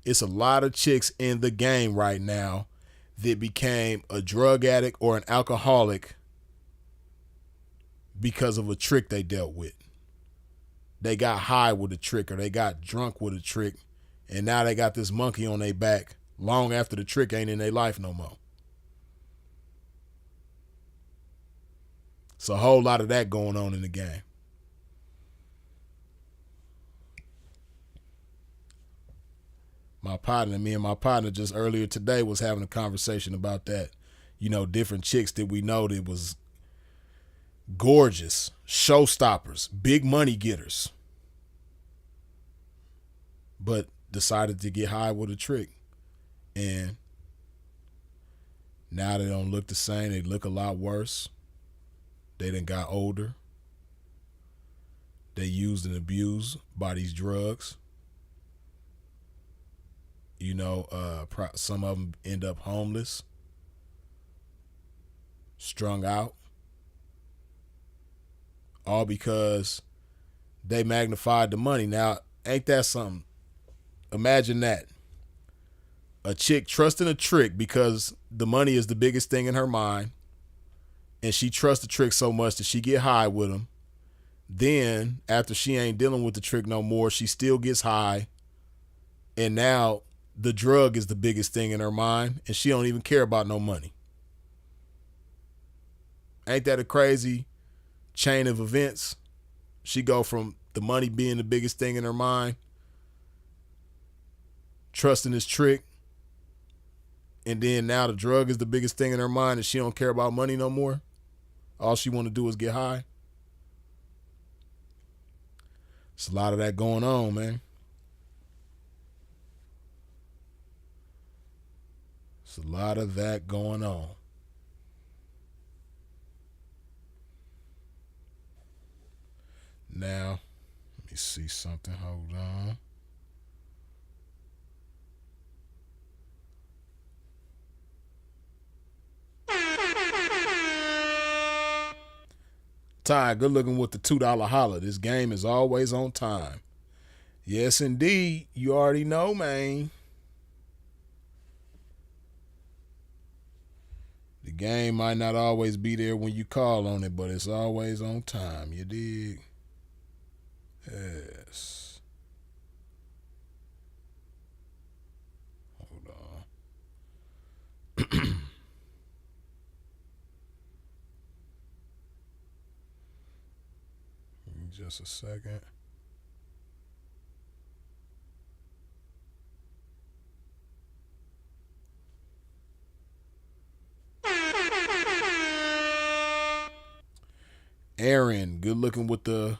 It's a lot of chicks in the game right now that became a drug addict or an alcoholic because of a trick they dealt with. They got high with a trick, or they got drunk with a trick, and now they got this monkey on their back long after the trick ain't in their life no more. It's a whole lot of that going on in the game. Me and my partner just earlier today was having a conversation about that. Different chicks that we know that was gorgeous, showstoppers, big money getters, but decided to get high with a trick. And now they don't look the same. They look a lot worse. They done got older. They used and abused by these drugs. Some of them end up homeless, strung out, all because they magnified the money. Now, ain't that something? Imagine that. A chick trusting a trick because the money is the biggest thing in her mind, and she trusts the trick so much that she get high with him. Then, after she ain't dealing with the trick no more, she still gets high, and now the drug is the biggest thing in her mind, and she don't even care about no money. Ain't that a crazy chain of events? She go from the money being the biggest thing in her mind, trusting this trick, and then now the drug is the biggest thing in her mind, and she don't care about money no more. All she want to do is get high. It's a lot of that going on, man. It's a lot of that going on. Now, let me see something. Hold on. Ty, good looking with the $2 holler. This game is always on time. Yes, indeed. You already know, man. The game might not always be there when you call on it, but it's always on time. You dig? Yes. Hold on. Just a second. Aaron, good looking with the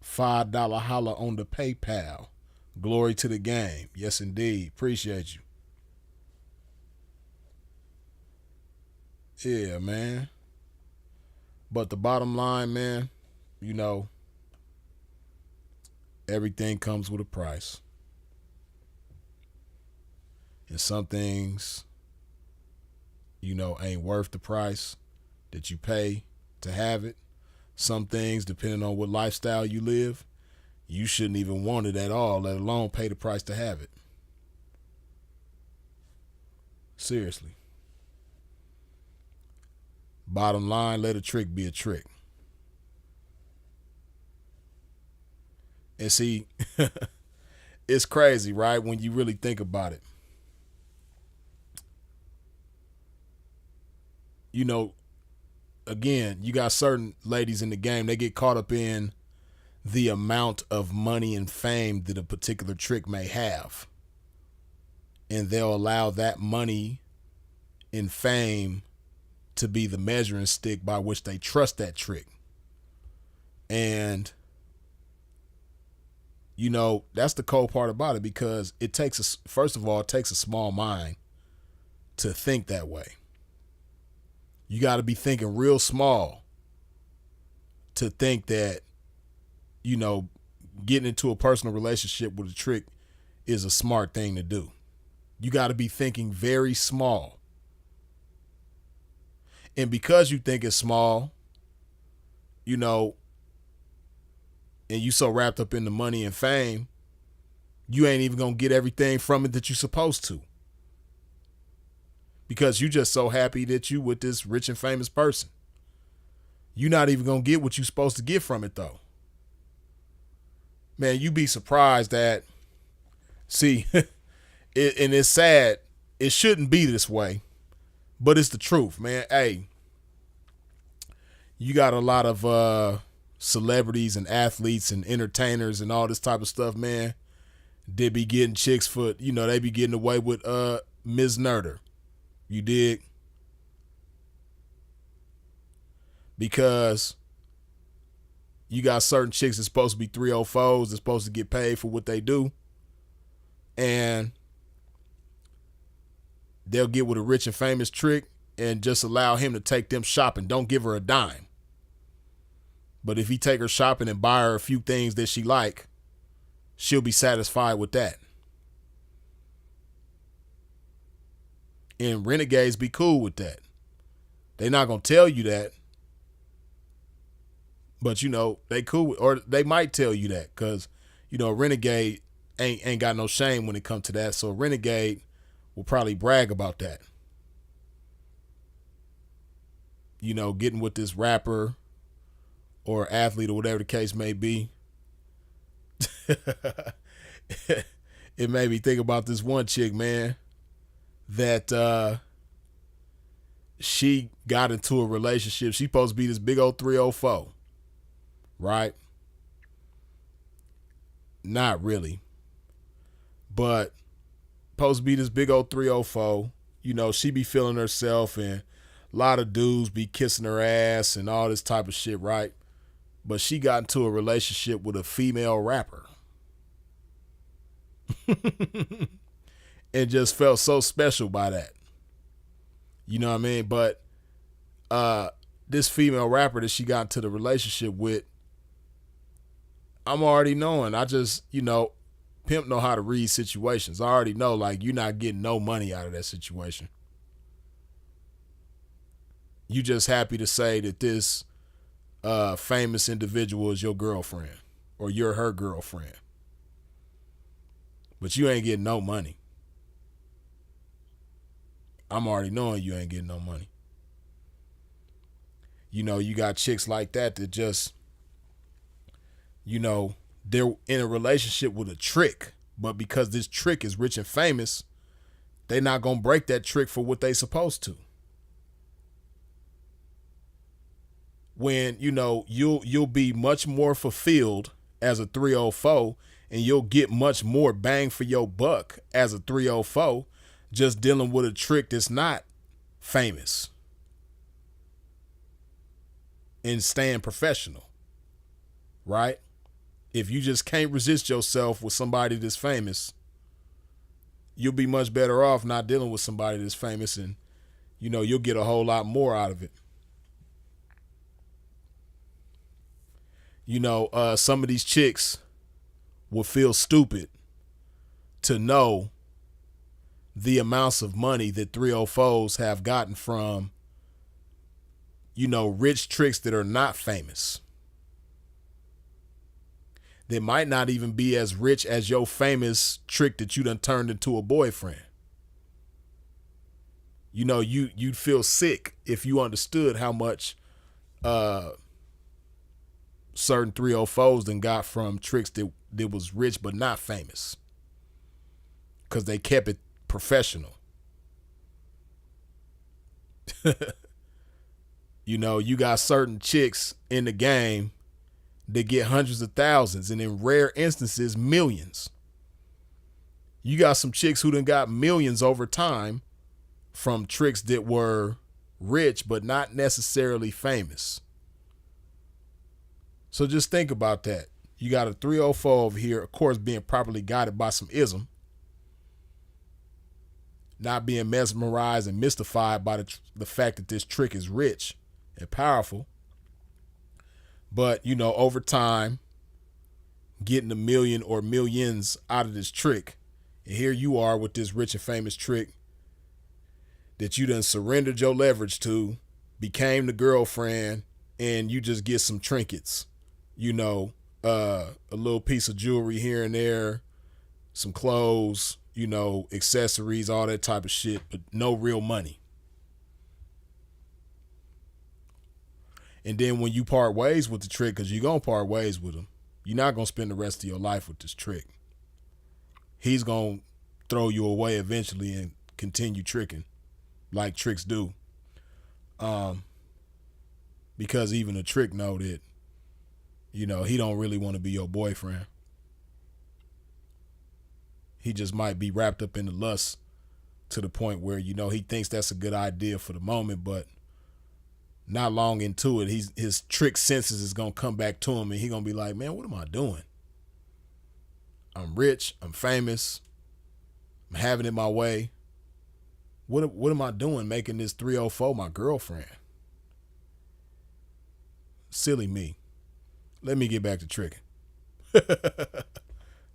$5 holla on the PayPal. Glory to the game. Yes, indeed. Appreciate you. Yeah, man. But the bottom line, man, you know, everything comes with a price. And some things, you know, ain't worth the price that you pay to have it. Some things, depending on what lifestyle you live, you shouldn't even want it at all, let alone pay the price to have it. Seriously. Bottom line, let a trick be a trick. And see, it's crazy, right? When you really think about it. You know, again, you got certain ladies in the game, they get caught up in the amount of money and fame that a particular trick may have. And they'll allow that money and fame to be the measuring stick by which they trust that trick. And, you know, that's the cold part about it, because it takes, first of all, it takes a small mind to think that way. You got to be thinking real small to think that, you know, getting into a personal relationship with a trick is a smart thing to do. You got to be thinking very small. And because you think it's small, you know, and you so wrapped up in the money and fame, you ain't even going to get everything from it that you're supposed to. Because you just so happy that you with this rich and famous person. You're not even going to get what you're supposed to get from it, though. Man, you be surprised that, see, and it's sad. It shouldn't be this way, but it's the truth, man. Hey, you got a lot of celebrities and athletes and entertainers and all this type of stuff, man. They be getting chicks for, you know, they be getting away with Ms. Nerder. You dig? Because you got certain chicks that's supposed to be 304s, that's supposed to get paid for what they do. And they'll get with a rich and famous trick and just allow him to take them shopping. Don't give her a dime. But if he take her shopping and buy her a few things that she like, she'll be satisfied with that. And renegades be cool with that. They're not going to tell you that. But, you know, they cool with, or they might tell you that because, you know, a renegade ain't got no shame when it comes to that. So a renegade will probably brag about that. You know, getting with this rapper or athlete or whatever the case may be. It made me think about this one chick, man, that she got into a relationship. She supposed to be this big old 304, right? Not really. But supposed to be this big old 304. You know, she be feeling herself and a lot of dudes be kissing her ass and all this type of shit, right? But she got into a relationship with a female rapper. And just felt so special by that. You know what I mean? But this female rapper that she got into the relationship with, I'm already knowing. I just, you know, pimp know how to read situations. I already know, like, you're not getting no money out of that situation. You just happy to say that this famous individual is your girlfriend or you're her girlfriend. But you ain't getting no money. I'm already knowing you ain't getting no money. You know, you got chicks like that just, you know, they're in a relationship with a trick, but because this trick is rich and famous, they not gonna break that trick for what they supposed to. When, you know, you'll be much more fulfilled as a 304, and you'll get much more bang for your buck as a 304 just dealing with a trick that's not famous and staying professional, right? If you just can't resist yourself with somebody that's famous, you'll be much better off not dealing with somebody that's famous, and, you know, you'll get a whole lot more out of it. You know, some of these chicks will feel stupid to know the amounts of money that 304s have gotten from, you know, rich tricks that are not famous. They might not even be as rich as your famous trick that you done turned into a boyfriend. You know, you'd feel sick if you understood how much certain 304s done got from tricks that was rich but not famous, because they kept it professional. You know, you got certain chicks in the game that get hundreds of thousands, and in rare instances, millions. You got some chicks who done got millions over time from tricks that were rich but not necessarily famous. So just think about that. You got a 304 over here, of course, being properly guided by some ism, not being mesmerized and mystified by the fact that this trick is rich and powerful. But, you know, over time, getting a million or millions out of this trick. And here you are with this rich and famous trick that you done surrendered your leverage to, became the girlfriend, and you just get some trinkets. You know, a little piece of jewelry here and there, some clothes, you know, accessories, all that type of shit, but no real money. And then when you part ways with the trick, because you're going to part ways with him, you're not going to spend the rest of your life with this trick. He's going to throw you away eventually and continue tricking like tricks do. Because even a trick know that, you know, he don't really want to be your boyfriend. He just might be wrapped up in the lust to the point where, you know, he thinks that's a good idea for the moment, but not long into it, his trick senses is going to come back to him, and he going to be like, man, what am I doing? I'm rich. I'm famous. I'm having it my way. What am I doing making this 304 my girlfriend? Silly me. Let me get back to tricking.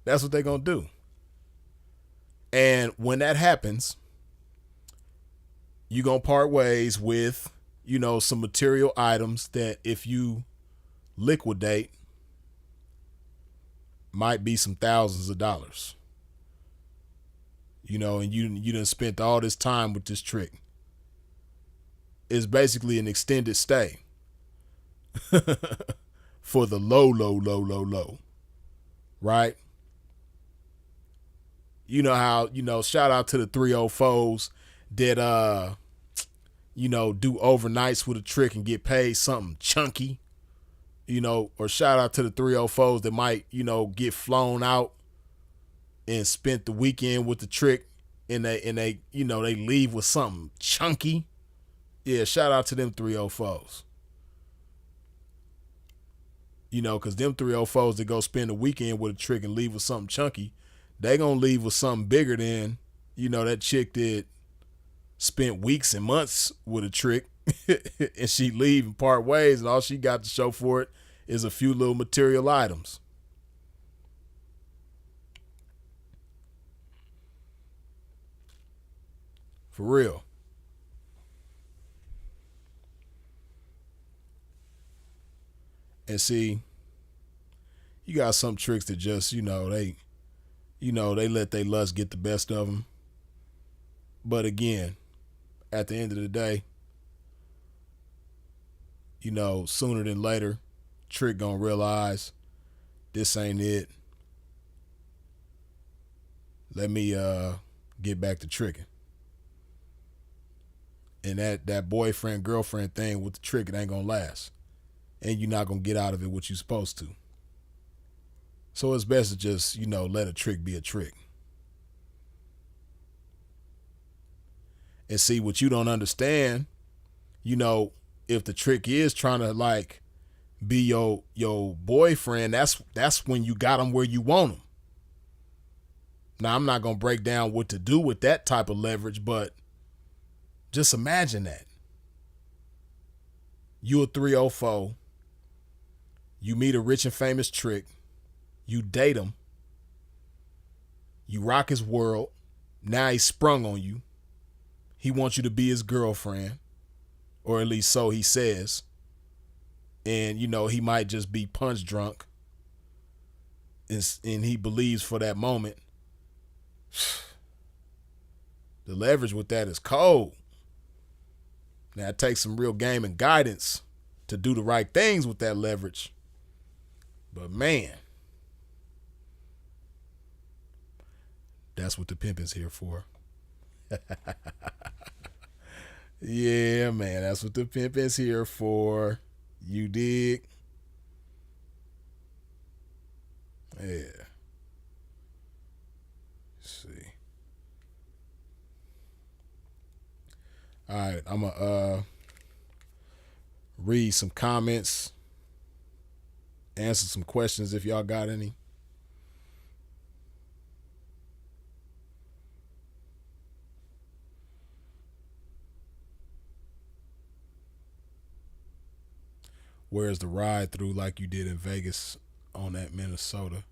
That's what they're going to do. And when that happens, you're going to part ways with, you know, some material items that if you liquidate might be some thousands of dollars. You know, and you done spent all this time with this trick. It's basically an extended stay for the low. Right? You know how, you know, shout out to the 304s that you know, do overnights with a trick and get paid something chunky, you know, or shout out to the 304s that might, you know, get flown out and spent the weekend with the trick, and they you know, they leave with something chunky. Yeah, shout out to them 304s. You know, because them 304s that go spend the weekend with a trick and leave with something chunky, they gonna leave with something bigger than, you know, that chick that spent weeks and months with a trick and she leave and part ways, and all she got to show for it is a few little material items. For real. And see, you got some tricks that just, you know, they let their lust get the best of them. But again, at the end of the day, sooner than later, Trick gonna realize this ain't it. Let me get back to tricking. And that boyfriend girlfriend thing with the trick, it ain't gonna last, and you're not gonna get out of it what you're supposed to. So it's best to just let a trick be a trick. And see, what you don't understand, if the trick is trying to like be your boyfriend, that's when you got him where you want him. Now, I'm not gonna break down what to do with that type of leverage, but just imagine that. You a 304, you meet a rich and famous trick, you date him, you rock his world, now he's sprung on you. He wants you to be his girlfriend, or at least so he says. And, he might just be punch drunk, and he believes for that moment. The leverage with that is cold. Now, it takes some real game and guidance to do the right things with that leverage. But, man, that's what the pimping's here for. Yeah, man, that's what the pimp is here for. You dig? Yeah. Let's see. All right, I'm going to read some comments, answer some questions if y'all got any. Where's the ride through like you did in Vegas on that Minnesota?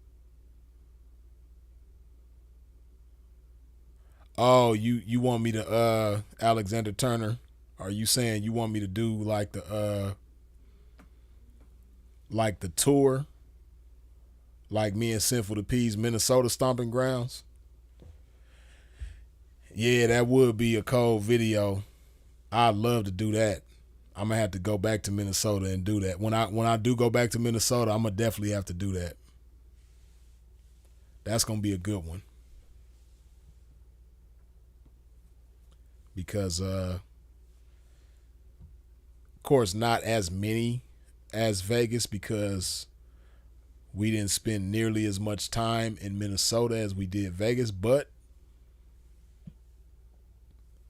Oh, you want me to Alexander Turner? Are you saying you want me to do like the tour? Like me and Sinful to Peas Minnesota stomping grounds? Yeah, that would be a cold video. I'd love to do that. I'm gonna have to go back to Minnesota and do that. When I do go back to Minnesota, I'm gonna definitely have to do that. That's gonna be a good one. Because of course not as many as Vegas, because we didn't spend nearly as much time in Minnesota as we did Vegas, but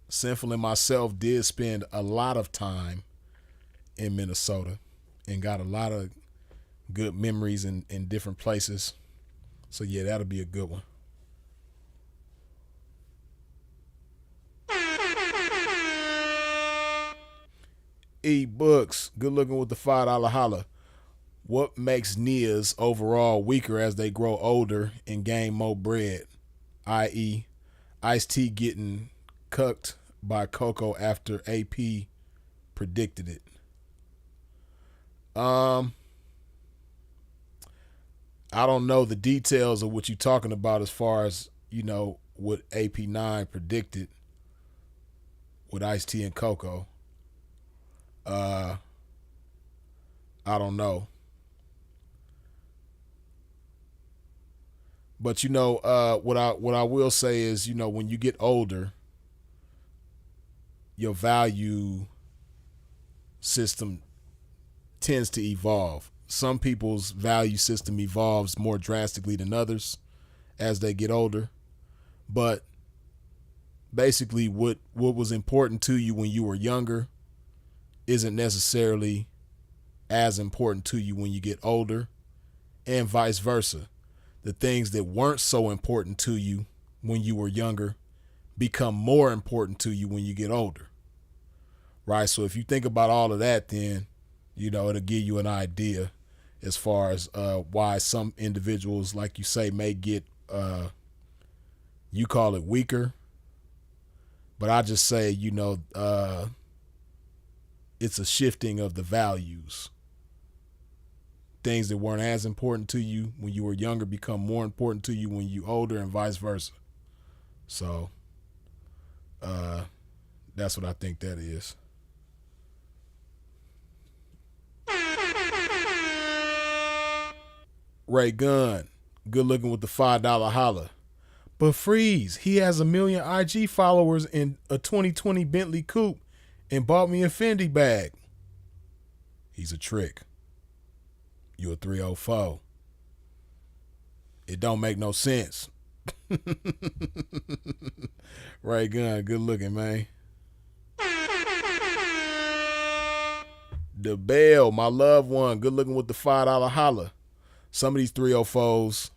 Sinful and myself did spend a lot of time in Minnesota and got a lot of good memories in different places. So yeah, that'll be a good one. E-Books, good looking with the $5 holla. What makes Nias overall weaker as they grow older and gain more bread? I.e., Ice-T getting cucked by Coco after AP predicted it. I don't know the details of what you're talking about as far as, what AP9 predicted with Ice-T and Coco. I don't know. But what I will say is, when you get older, your value system tends to evolve. Some people's value system evolves more drastically than others as they get older. But basically what was important to you when you were younger isn't necessarily as important to you when you get older, and vice versa. The things that weren't so important to you when you were younger become more important to you when you get older. Right? So if you think about all of that, then, it'll give you an idea as far as why some individuals, like you say, may get, you call it weaker. But I just say, it's a shifting of the values. Things that weren't as important to you when you were younger become more important to you when you're older, and vice versa. So that's what I think that is. Ray Gunn, good looking with the $5 holla. But Freeze, he has 1 million IG followers in a 2020 Bentley Coupe and bought me a Fendi bag. He's a trick. You a 304. It don't make no sense. Ray Gunn, good looking, man. The Bell, my loved one, good looking with the $5 holla. Some of these 304s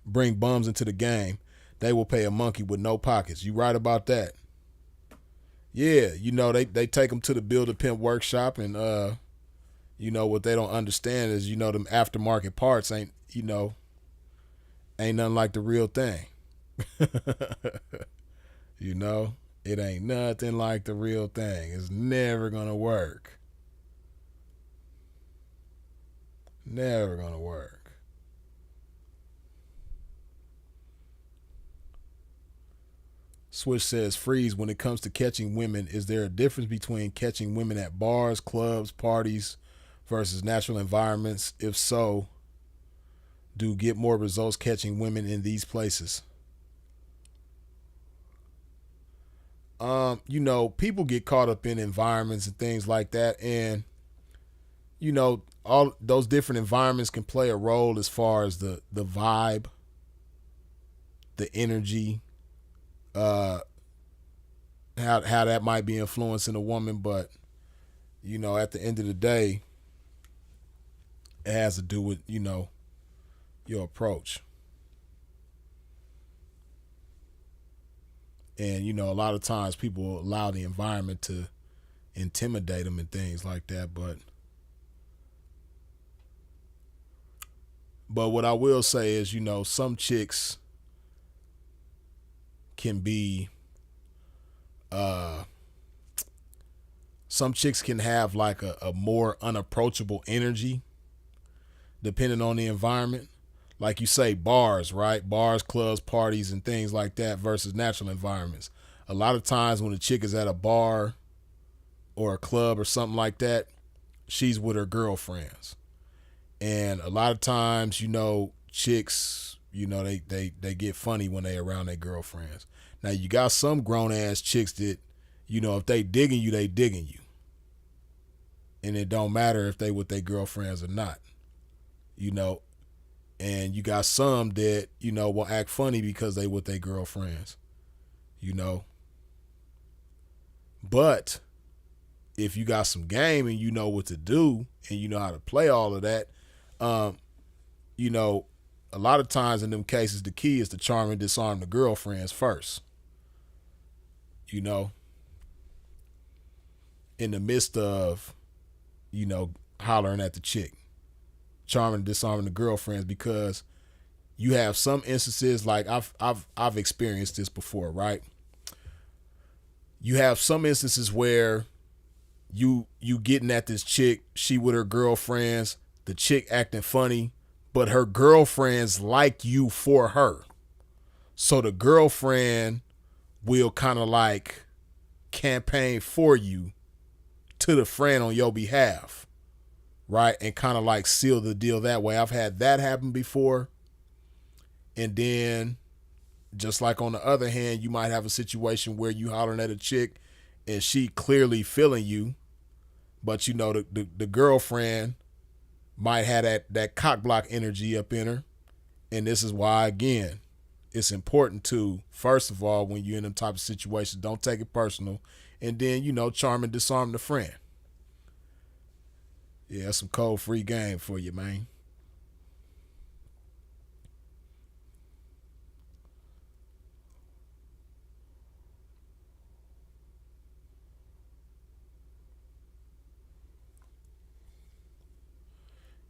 bring bums into the game. They will pay a monkey with no pockets. You right about that. Yeah, you know, they take them to the Build a Pimp workshop, and you know, what they don't understand is, you know, them aftermarket parts ain't nothing like the real thing. You know, it ain't nothing like the real thing. It's never gonna work. Never gonna work. Switch says, Freeze, when it comes to catching women, is there a difference between catching women at bars, clubs, parties versus natural environments? If so, do get more results catching women in these places? You know, people get caught up in environments and things like that, and you know, all those different environments can play a role as far as the vibe, the energy, how that might be influencing a woman. But you know, at the end of the day, it has to do with, you know, your approach. And you know, a lot of times people allow the environment to intimidate them and things like that. But what I will say is, you know, some chicks can be, some chicks can have like a more unapproachable energy depending on the environment. Like you say, bars, right? Bars, clubs, parties, and things like that versus natural environments. A lot of times when a chick is at a bar or a club or something like that, she's with her girlfriends. And a lot of times, you know, chicks, you know, they get funny when they around their girlfriends. Now, you got some grown-ass chicks that, you know, if they digging you, they digging you. And it don't matter if they with their girlfriends or not, you know. And you got some that, you know, will act funny because they with their girlfriends, you know. But if you got some game and you know what to do and you know how to play all of that, you know, a lot of times in them cases, the key is to charm and disarm the girlfriends first, you know, in the midst of, you know, hollering at the chick. Charming and disarming the girlfriends, because you have some instances, like I've experienced this before, right? You have some instances where you getting at this chick, she with her girlfriends, the chick acting funny, but her girlfriends like you for her. So the girlfriend will kind of like campaign for you to the friend on your behalf. Right, and kind of like seal the deal that way. I've had that happen before. And then, just like on the other hand, you might have a situation where you hollering at a chick and she clearly feeling you, but you know the girlfriend might have that cock block energy up in her. And this is why, again, it's important to, first of all, when you're in them type of situations, don't take it personal. And then, you know, charm and disarm the friend. Yeah, that's some cold free game for you, man.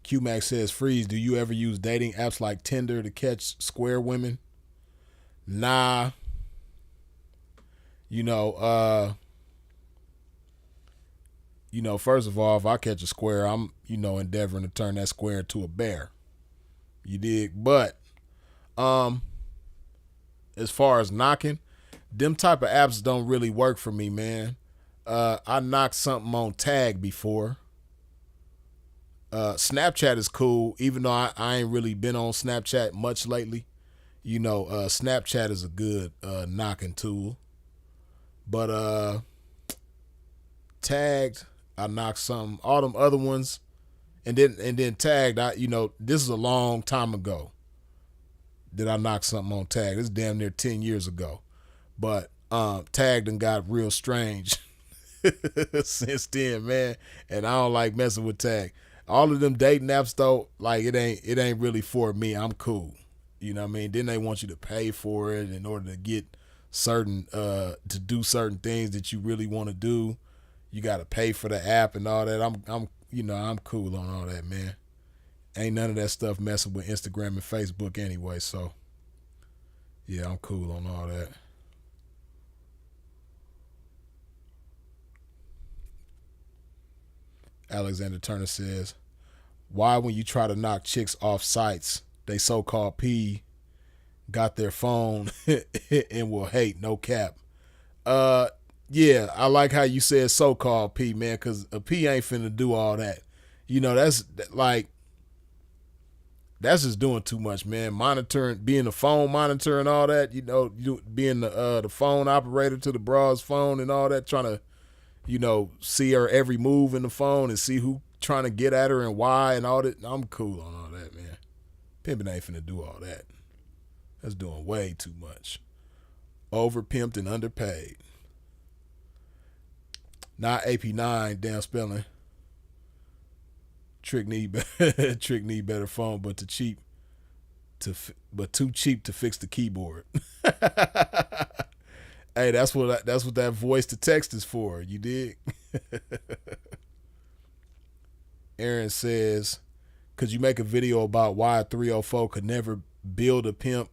QMax says, Freeze, do you ever use dating apps like Tinder to catch square women? Nah. You know, first of all, if I catch a square, I'm, you know, endeavoring to turn that square into a bear. You dig? But as far as knocking, them type of apps don't really work for me, man. I knocked something on Tag before. Snapchat is cool, even though I ain't really been on Snapchat much lately. Snapchat is a good knocking tool. But tagged, I knocked some. All them other ones, and then tagged. This is a long time ago that I knocked something on tag. This is damn near 10 years ago. But tagged and got real strange since then, man. And I don't like messing with tag. All of them dating apps though, like it ain't really for me. I'm cool. You know what I mean? Then they want you to pay for it in order to get certain to do certain things that you really want to do. You got to pay for the app and all that. I'm cool on all that, man. Ain't none of that stuff messing with Instagram and Facebook anyway, so yeah, I'm cool on all that. Alexander Turner says, why when you try to knock chicks off sites, they so-called P got their phone and will hate, no cap. Yeah, I like how you said so-called P, man, because a P ain't finna do all that. That's like, that's just doing too much, man. Monitoring, being a phone monitor and all that, being the phone operator to the broad's phone and all that, trying to, see her every move in the phone and see who trying to get at her and why and all that. I'm cool on all that, man. Pimping ain't finna do all that. That's doing way too much. Over pimped and underpaid. Not AP9, damn spelling. Trick need better phone, but too cheap to fix the keyboard. Hey, that's what that voice to text is for. You dig? Aaron says, could you make a video about why a 304 could never build a pimp,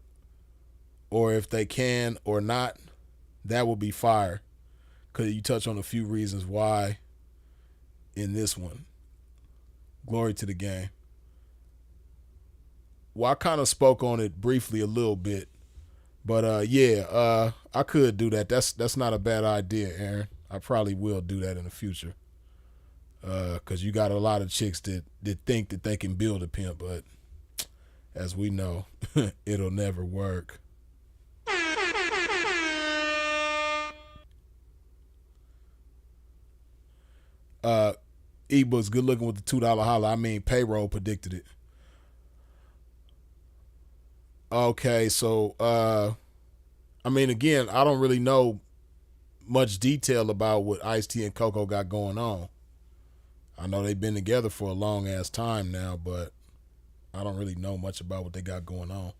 or if they can or not? That would be fire. Could you touch on a few reasons why in this one? Glory to the game. Well, I kind of spoke on it briefly a little bit, but I could do that. That's not a bad idea, Aaron. I probably will do that in the future. Because you got a lot of chicks that think that they can build a pimp, but as we know, it'll never work. Ebooks, good looking with the $2 holla. I mean, payroll predicted it. Okay, so again, I don't really know much detail about what Ice-T and Coco got going on. I know they've been together for a long ass time now, but I don't really know much about what they got going on.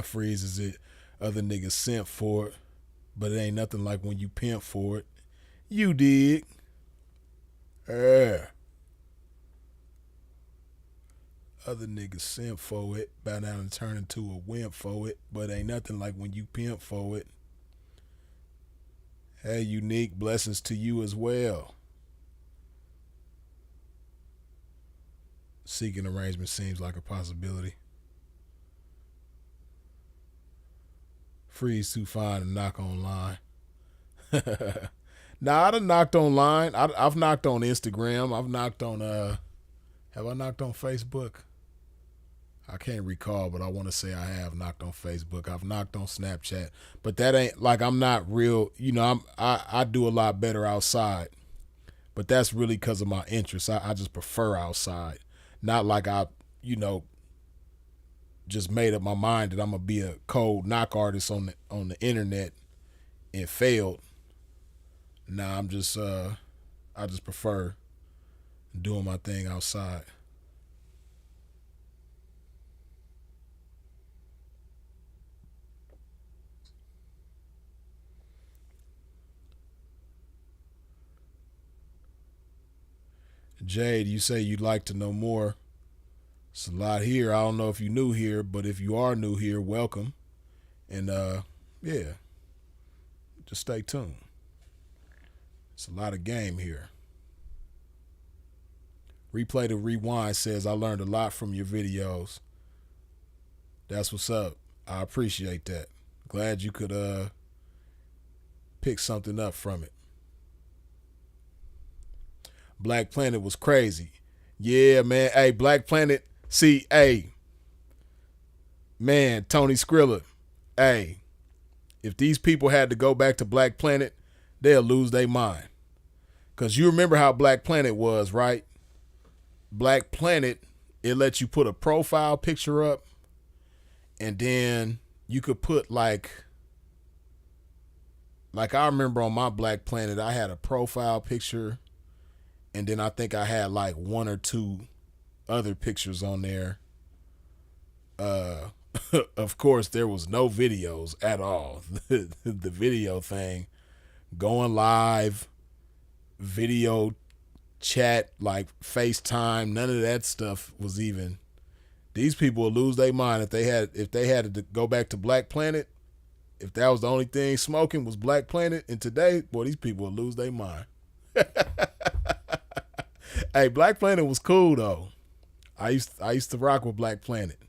Freezes it. Other niggas simp for it, but it ain't nothing like when you pimp for it. You dig? Yeah. Other niggas simp for it, bow down and turn into a wimp for it, but ain't nothing like when you pimp for it. Hey, Unique, blessings to you as well. Seeking arrangement seems like a possibility. Freeze too fine to knock online. Nah, I done knocked online. I've knocked on Instagram. I've knocked on have I knocked on Facebook? I can't recall, but I want to say I have knocked on Facebook. I've knocked on Snapchat, but that ain't like, I'm not real. I do a lot better outside, but that's really because of my interests. I just prefer outside, not like I just made up my mind that I'm gonna be a cold knock artist on the internet and failed. Nah, I just prefer doing my thing outside. Jade, you say you'd like to know more. It's a lot here. I don't know if you're new here, but if you are new here, welcome. And yeah, just stay tuned. It's a lot of game here. Replay to Rewind says, I learned a lot from your videos. That's what's up. I appreciate that. Glad you could pick something up from it. Black Planet was crazy. Yeah, man. Hey, Black Planet. See, hey, man, Tony Skrilla. Hey, if these people had to go back to Black Planet, they'll lose their mind. Because you remember how Black Planet was, right? Black Planet, it lets you put a profile picture up, and then you could put like I remember on my Black Planet, I had a profile picture, and then I think I had like one or two other pictures on there. Of course, there was no videos at all. The video thing, going live, video chat, like FaceTime, none of that stuff was even. These people would lose their mind if they had to go back to Black Planet. If that was the only thing smoking was Black Planet, and today, boy, these people would lose their mind. Hey, Black Planet was cool though. I used to rock with Black Planet.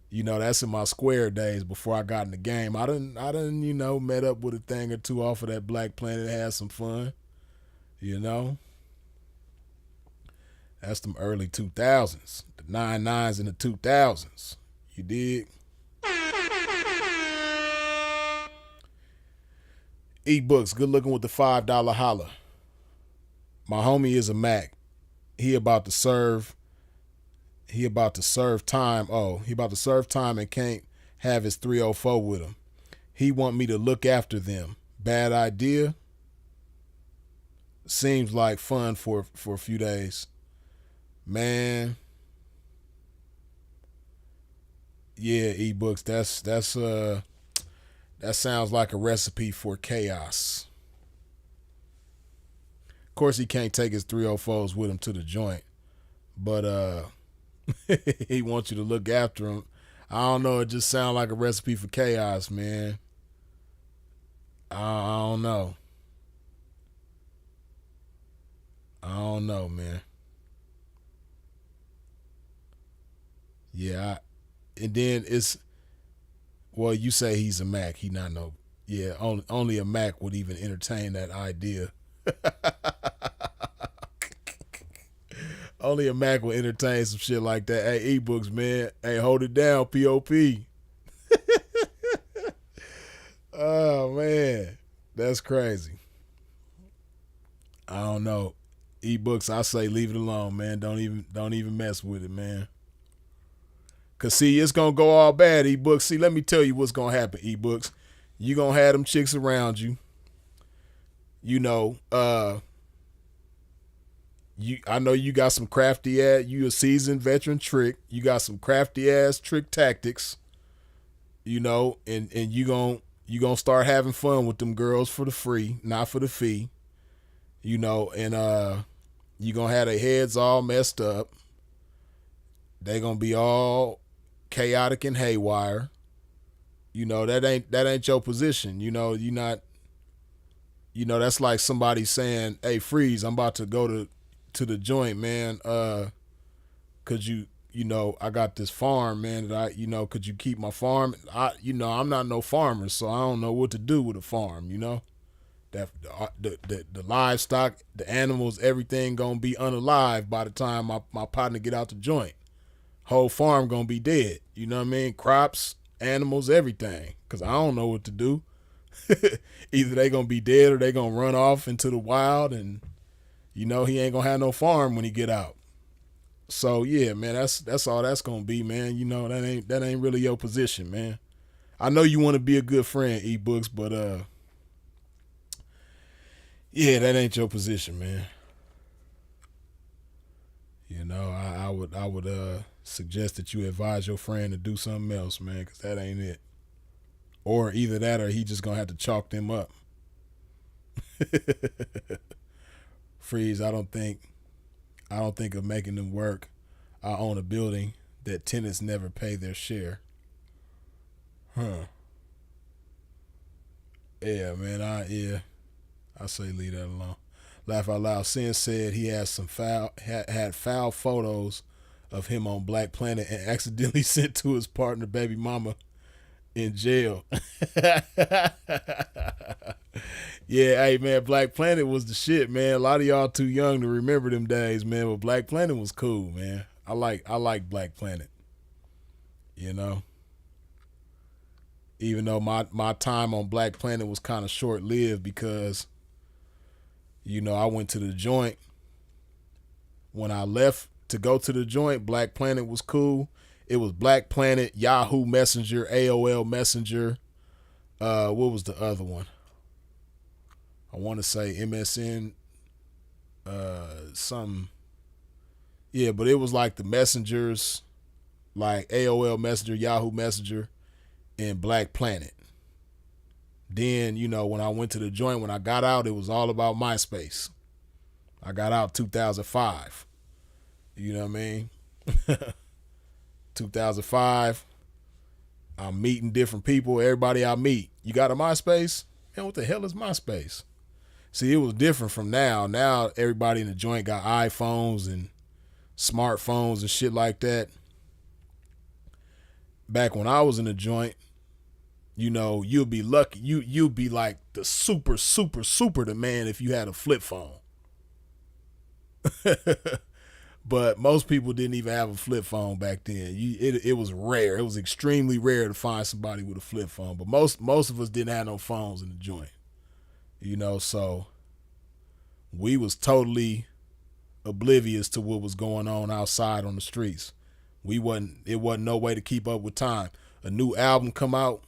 You know, that's in my Square days before I got in the game. I done, you know, met up with a thing or two off of that Black Planet, had some fun. You know? That's them early 2000s. The 99s and the 2000s. You dig? E-Books, good looking with the $5 holla. My homie is a Mac. He about to serve time. Oh, he about to serve time and can't have his 304 with him. He want me to look after them. Bad idea? Seems like fun for a few days. Man. Yeah, E-Books, that sounds like a recipe for chaos. Of course, he can't take his 304s with him to the joint, but he wants you to look after him. I don't know. It just sounds like a recipe for chaos, man. I don't know. I don't know, man. Yeah, and then it's, well, you say he's a Mac. He not no. Yeah, only a Mac would even entertain that idea. Only a Mac will entertain some shit like that. Hey, E-Books, man. Hey, hold it down, POP. Oh, man. That's crazy. I don't know. E-Books, I say leave it alone, man. Don't even mess with it, man. Cause see, it's gonna go all bad, E-Books. See, let me tell you what's gonna happen, E-Books. You gonna have them chicks around you. You know, I know you got some crafty ass, you a seasoned veteran trick. You got some crafty ass trick tactics, you know, and you gonna start having fun with them girls for the free, not for the fee. You know, and you gonna have their heads all messed up. They gonna be all chaotic and haywire. You know, that ain't your position. You know, you not, you know, that's like somebody saying, hey, Freeze, I'm about to go to the joint, man. Could you know, I got this farm, man, that could you keep my farm? I'm not no farmer, so I don't know what to do with a farm, you know? That the livestock, the animals, everything gonna be unalive by the time my partner get out the joint. Whole farm gonna be dead. You know what I mean? Crops, animals, everything. Cause I don't know what to do. Either they gonna be dead or they gonna run off into the wild, and you know he ain't gonna have no farm when he get out. So yeah, man, that's all that's gonna be, man. You know, that ain't really your position, man. I know you want to be a good friend, E-Books, but yeah, that ain't your position, man. You know, I would suggest that you advise your friend to do something else, man, because that ain't it. Or either that, or he just gonna have to chalk them up. Freeze, I don't think of making them work. I own a building that tenants never pay their share. Huh. Yeah, man. I say leave that alone. Laugh Out Loud. Sin said he had had foul photos of him on Black Planet and accidentally sent to his partner, baby mama, in jail. Yeah, hey man, Black Planet was the shit, man. A lot of y'all too young to remember them days, man. But Black Planet was cool, man. I like Black Planet. You know, even though my time on Black Planet was kind of short lived because, I went to the joint. When I left to go to the joint, Black Planet was cool. It was Black Planet, Yahoo Messenger, AOL Messenger. What was the other one? I want to say MSN, something. Yeah, but it was like the messengers, like AOL Messenger, Yahoo Messenger, and Black Planet. Then, when I went to the joint, when I got out, it was all about MySpace. I got out 2005. You know what I mean? 2005. I'm meeting different people. Everybody I meet, you got a MySpace? Man, what the hell is MySpace? See, it was different from now. Now everybody in the joint got iPhones and smartphones and shit like that. Back when I was in the joint, you'll be lucky. You'll be like the super the man if you had a flip phone. But most people didn't even have a flip phone back then. It was rare. It was extremely rare to find somebody with a flip phone. But most of us didn't have no phones in the joint. So we was totally oblivious to what was going on outside on the streets. It wasn't no way to keep up with time. A new album come out,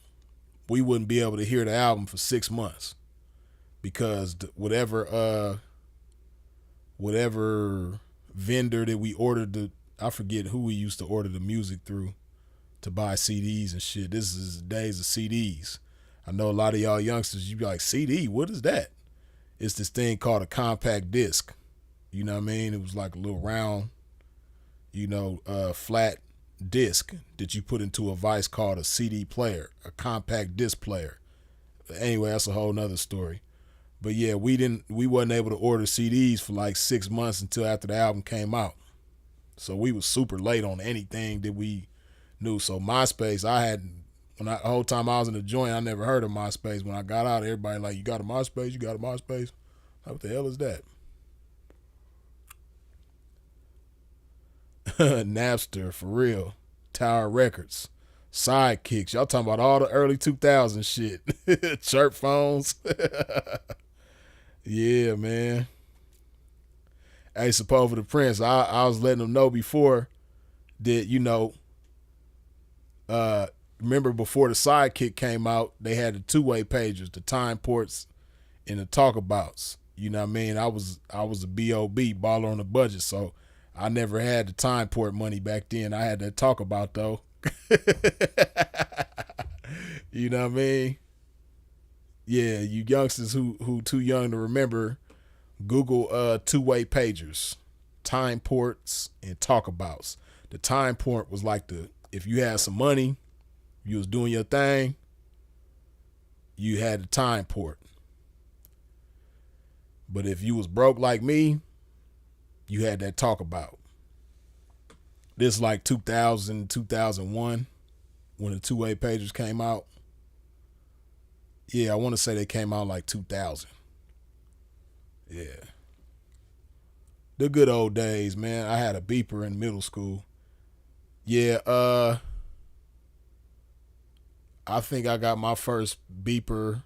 we wouldn't be able to hear the album for 6 months because whatever vendor that we ordered I forget who we used to order the music through to buy CDs and shit. This is the days of CDs. I know a lot of y'all youngsters, you be like, CD, what is that? It's this thing called a compact disc. You know what I mean? It was like a little round, flat disc that you put into a vice called a CD player, a compact disc player. But anyway, that's a whole nother story. But yeah, we wasn't able to order CDs for like 6 months until after the album came out. So we was super late on anything that we knew. So MySpace, the whole time I was in the joint, I never heard of MySpace. When I got out, everybody like, you got a MySpace? You got a MySpace? Like, what the hell is that? Napster, for real. Tower Records. Sidekicks. Y'all talking about all the early 2000s shit. Chirp phones. Yeah, man. Hey, Support for the Prince. I was letting them know before that, remember before the Sidekick came out, they had the two-way pages, the time ports and the talkabouts. You know what I mean? I was a B.O.B., baller on the budget, so I never had the time port money back then. I had that talkabout, though. You know what I mean? Yeah, you youngsters who too young to remember, Google two-way pagers, time ports, and talkabouts. The time port was like if you had some money, you was doing your thing, you had the time port. But if you was broke like me, you had that talkabout. This is like 2000, 2001 when the two-way pagers came out. Yeah, I want to say they came out like 2000. Yeah. The good old days, man. I had a beeper in middle school. Yeah, I think I got my first beeper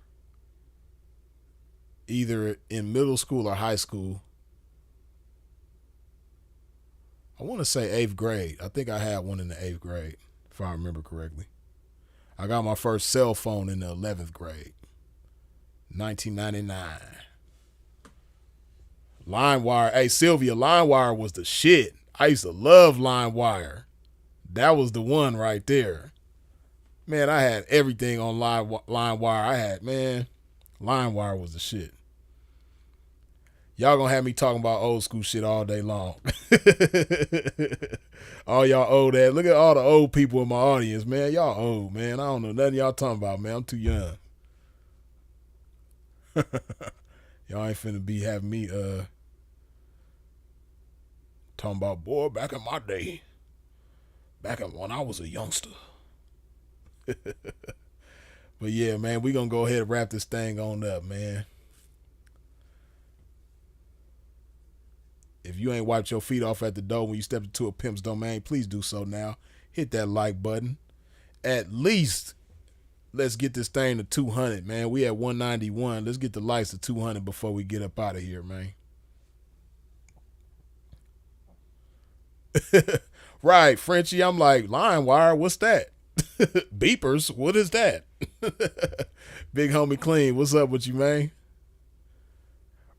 either in middle school or high school. I want to say 8th grade. I think I had one in the 8th grade, if I remember correctly. I got my first cell phone in the 11th grade, 1999. LimeWire. Hey, Sylvia, LimeWire was the shit. I used to love LimeWire. That was the one right there. Man, I had everything on LimeWire. LimeWire was the shit. Y'all gonna have me talking about old school shit all day long. All y'all old ass. Look at all the old people in my audience, man. Y'all old, man. I don't know nothing y'all talking about, man. I'm too young. Y'all ain't finna be having me talking about, boy, back in my day, back when I was a youngster. But yeah, man, we gonna go ahead and wrap this thing on up, man. If you ain't wiped your feet off at the door when you stepped into a pimp's domain, please do so now. Hit that like button. At least let's get this thing to 200, man. We at 191. Let's get the likes to 200 before we get up out of here, man. Right, Frenchie. I'm like, LimeWire, what's that? Beepers, what is that? Big homie Clean, what's up with you, man?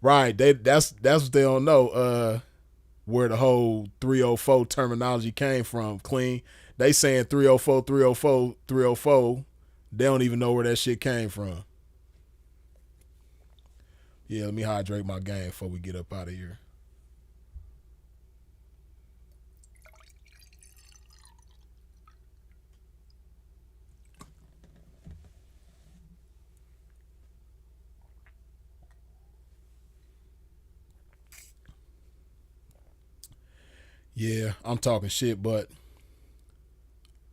Right, that's what they don't know. Where the whole 304 terminology came from. Clean. They saying 304, 304, 304. They don't even know where that shit came from. Yeah, let me hydrate my game before we get up out of here. Yeah, I'm talking shit, but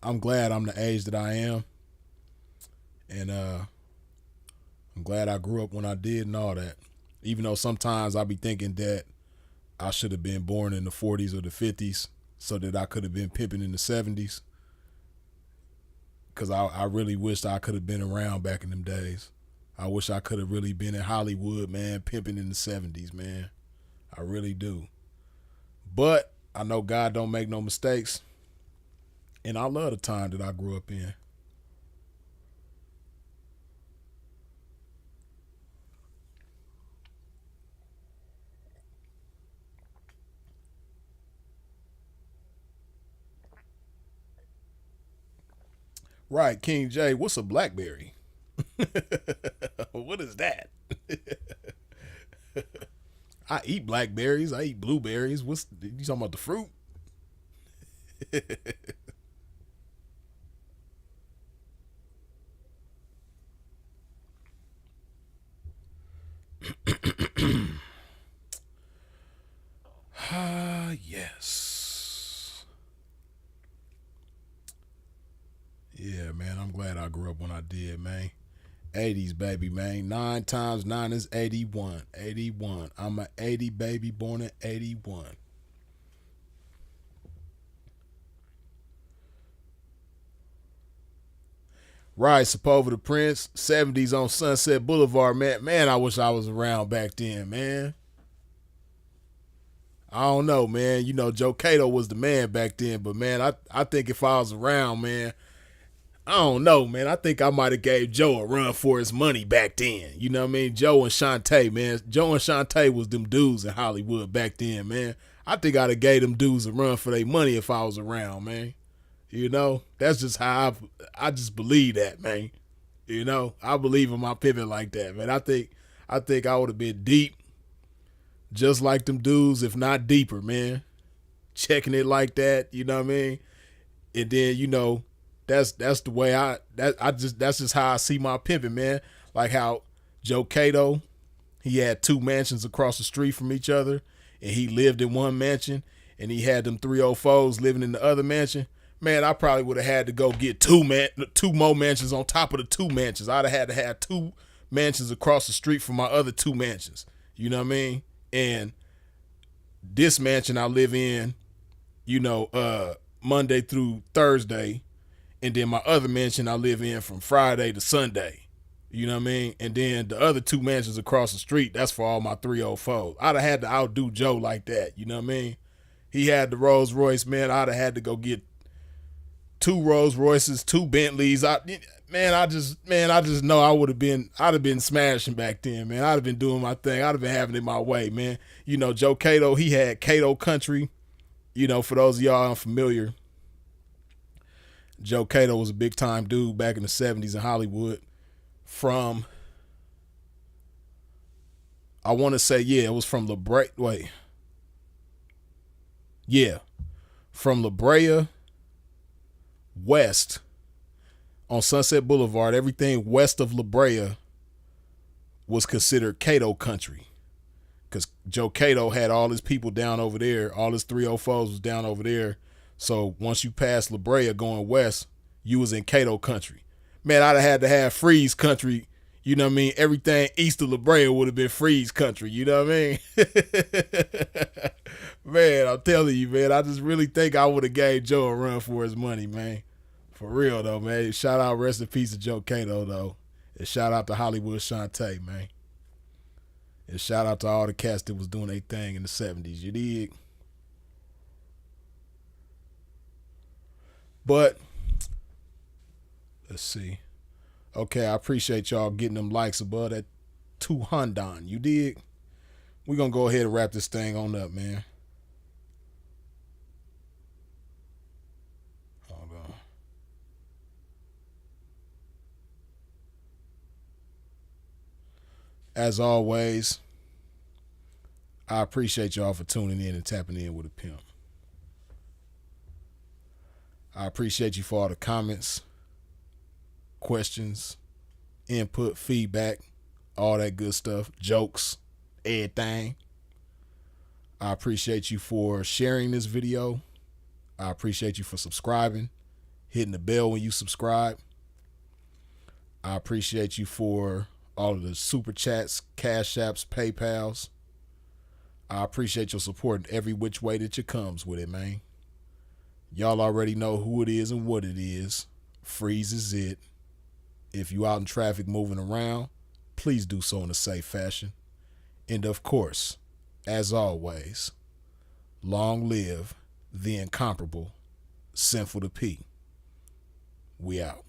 I'm glad I'm the age that I am. And I'm glad I grew up when I did and all that. Even though sometimes I be thinking that I should have been born in the 40s or the 50s so that I could have been pimping in the 70s. Because I really wished I could have been around back in them days. I wish I could have really been in Hollywood, man, pimping in the 70s, man. I really do. But I know God don't make no mistakes. And I love the time that I grew up in. Right, King J, what's a blackberry? What is that? I eat blackberries. I eat blueberries. What's you talking about, the fruit? Ah, yes. Yeah, man. I'm glad I grew up when I did, man. 80s, baby, man. 9 times 9 is 81. 81. I'm a 80 baby born in 81. Right, Sepulveda the Prince. 70s on Sunset Boulevard, man. Man, I wish I was around back then, man. I don't know, man. You know, Joe Cato was the man back then, but man, I think if I was around, man, I don't know, man. I think I might have gave Joe a run for his money back then. You know what I mean? Joe and Shantae, man. Joe and Shantae was them dudes in Hollywood back then, man. I think I'd have gave them dudes a run for their money if I was around, man. You know, that's just how I just believe that, man. You know, I believe in my pivot like that, man. I think I would have been deep, just like them dudes, if not deeper, man. Checking it like that, you know what I mean? And then, you know, that's the way that's just how I see my pimping, man. Like how Joe Cato, he had 2 mansions across the street from each other, and he lived in one mansion, and he had them 304s living in the other mansion. Man, I probably would have had to go get 2 more mansions on top of the 2 mansions. I'd have had to have 2 mansions across the street from my other 2 mansions. You know what I mean? And this mansion I live in, you know, Monday through Thursday, and then my other mansion I live in from Friday to Sunday. You know what I mean? And then the other 2 mansions across the street, that's for all my 304s. I'd have had to outdo Joe like that. You know what I mean? He had the Rolls Royce, man. I'd have had to go get 2 Rolls Royces, 2 Bentleys. I just know I'd have been smashing back then, man. I'd have been doing my thing. I'd have been having it my way, man. You know, Joe Cato, he had Cato Country. You know, for those of y'all unfamiliar, Joe Cato was a big time dude back in the 70s in Hollywood. From, I want to say, yeah, it was from La Brea. Wait. Yeah. From La Brea west on Sunset Boulevard, everything west of La Brea was considered Cato country. Because Joe Cato had all his people down over there. All his 304s was down over there. So once you passed La Brea going west, you was in Cato country. Man, I'd have had to have Freeze country. You know what I mean? Everything east of La Brea would have been Freeze country. You know what I mean? Man, I'm telling you, man. I just really think I would have gave Joe a run for his money, man. For real, though, man. Shout out, rest in peace to Joe Cato, though. And shout out to Hollywood Shantae, man. And shout out to all the cats that was doing their thing in the 70s. You dig? But, let's see. Okay, I appreciate y'all getting them likes above that 200. You dig? We're going to go ahead and wrap this thing on up, man. Hold on. As always, I appreciate y'all for tuning in and tapping in with a pimp. I appreciate you for all the comments, questions, input, feedback, all that good stuff, jokes, everything. I appreciate you for sharing this video. I appreciate you for subscribing, hitting the bell when you subscribe. I appreciate you for all of the super chats, cash apps, PayPals. I appreciate your support in every which way that you comes with it, man. Y'all already know who it is and what it is. Freeze is it. If you out in traffic moving around, please do so in a safe fashion. And of course, as always, long live the incomparable Sinful to P. We out.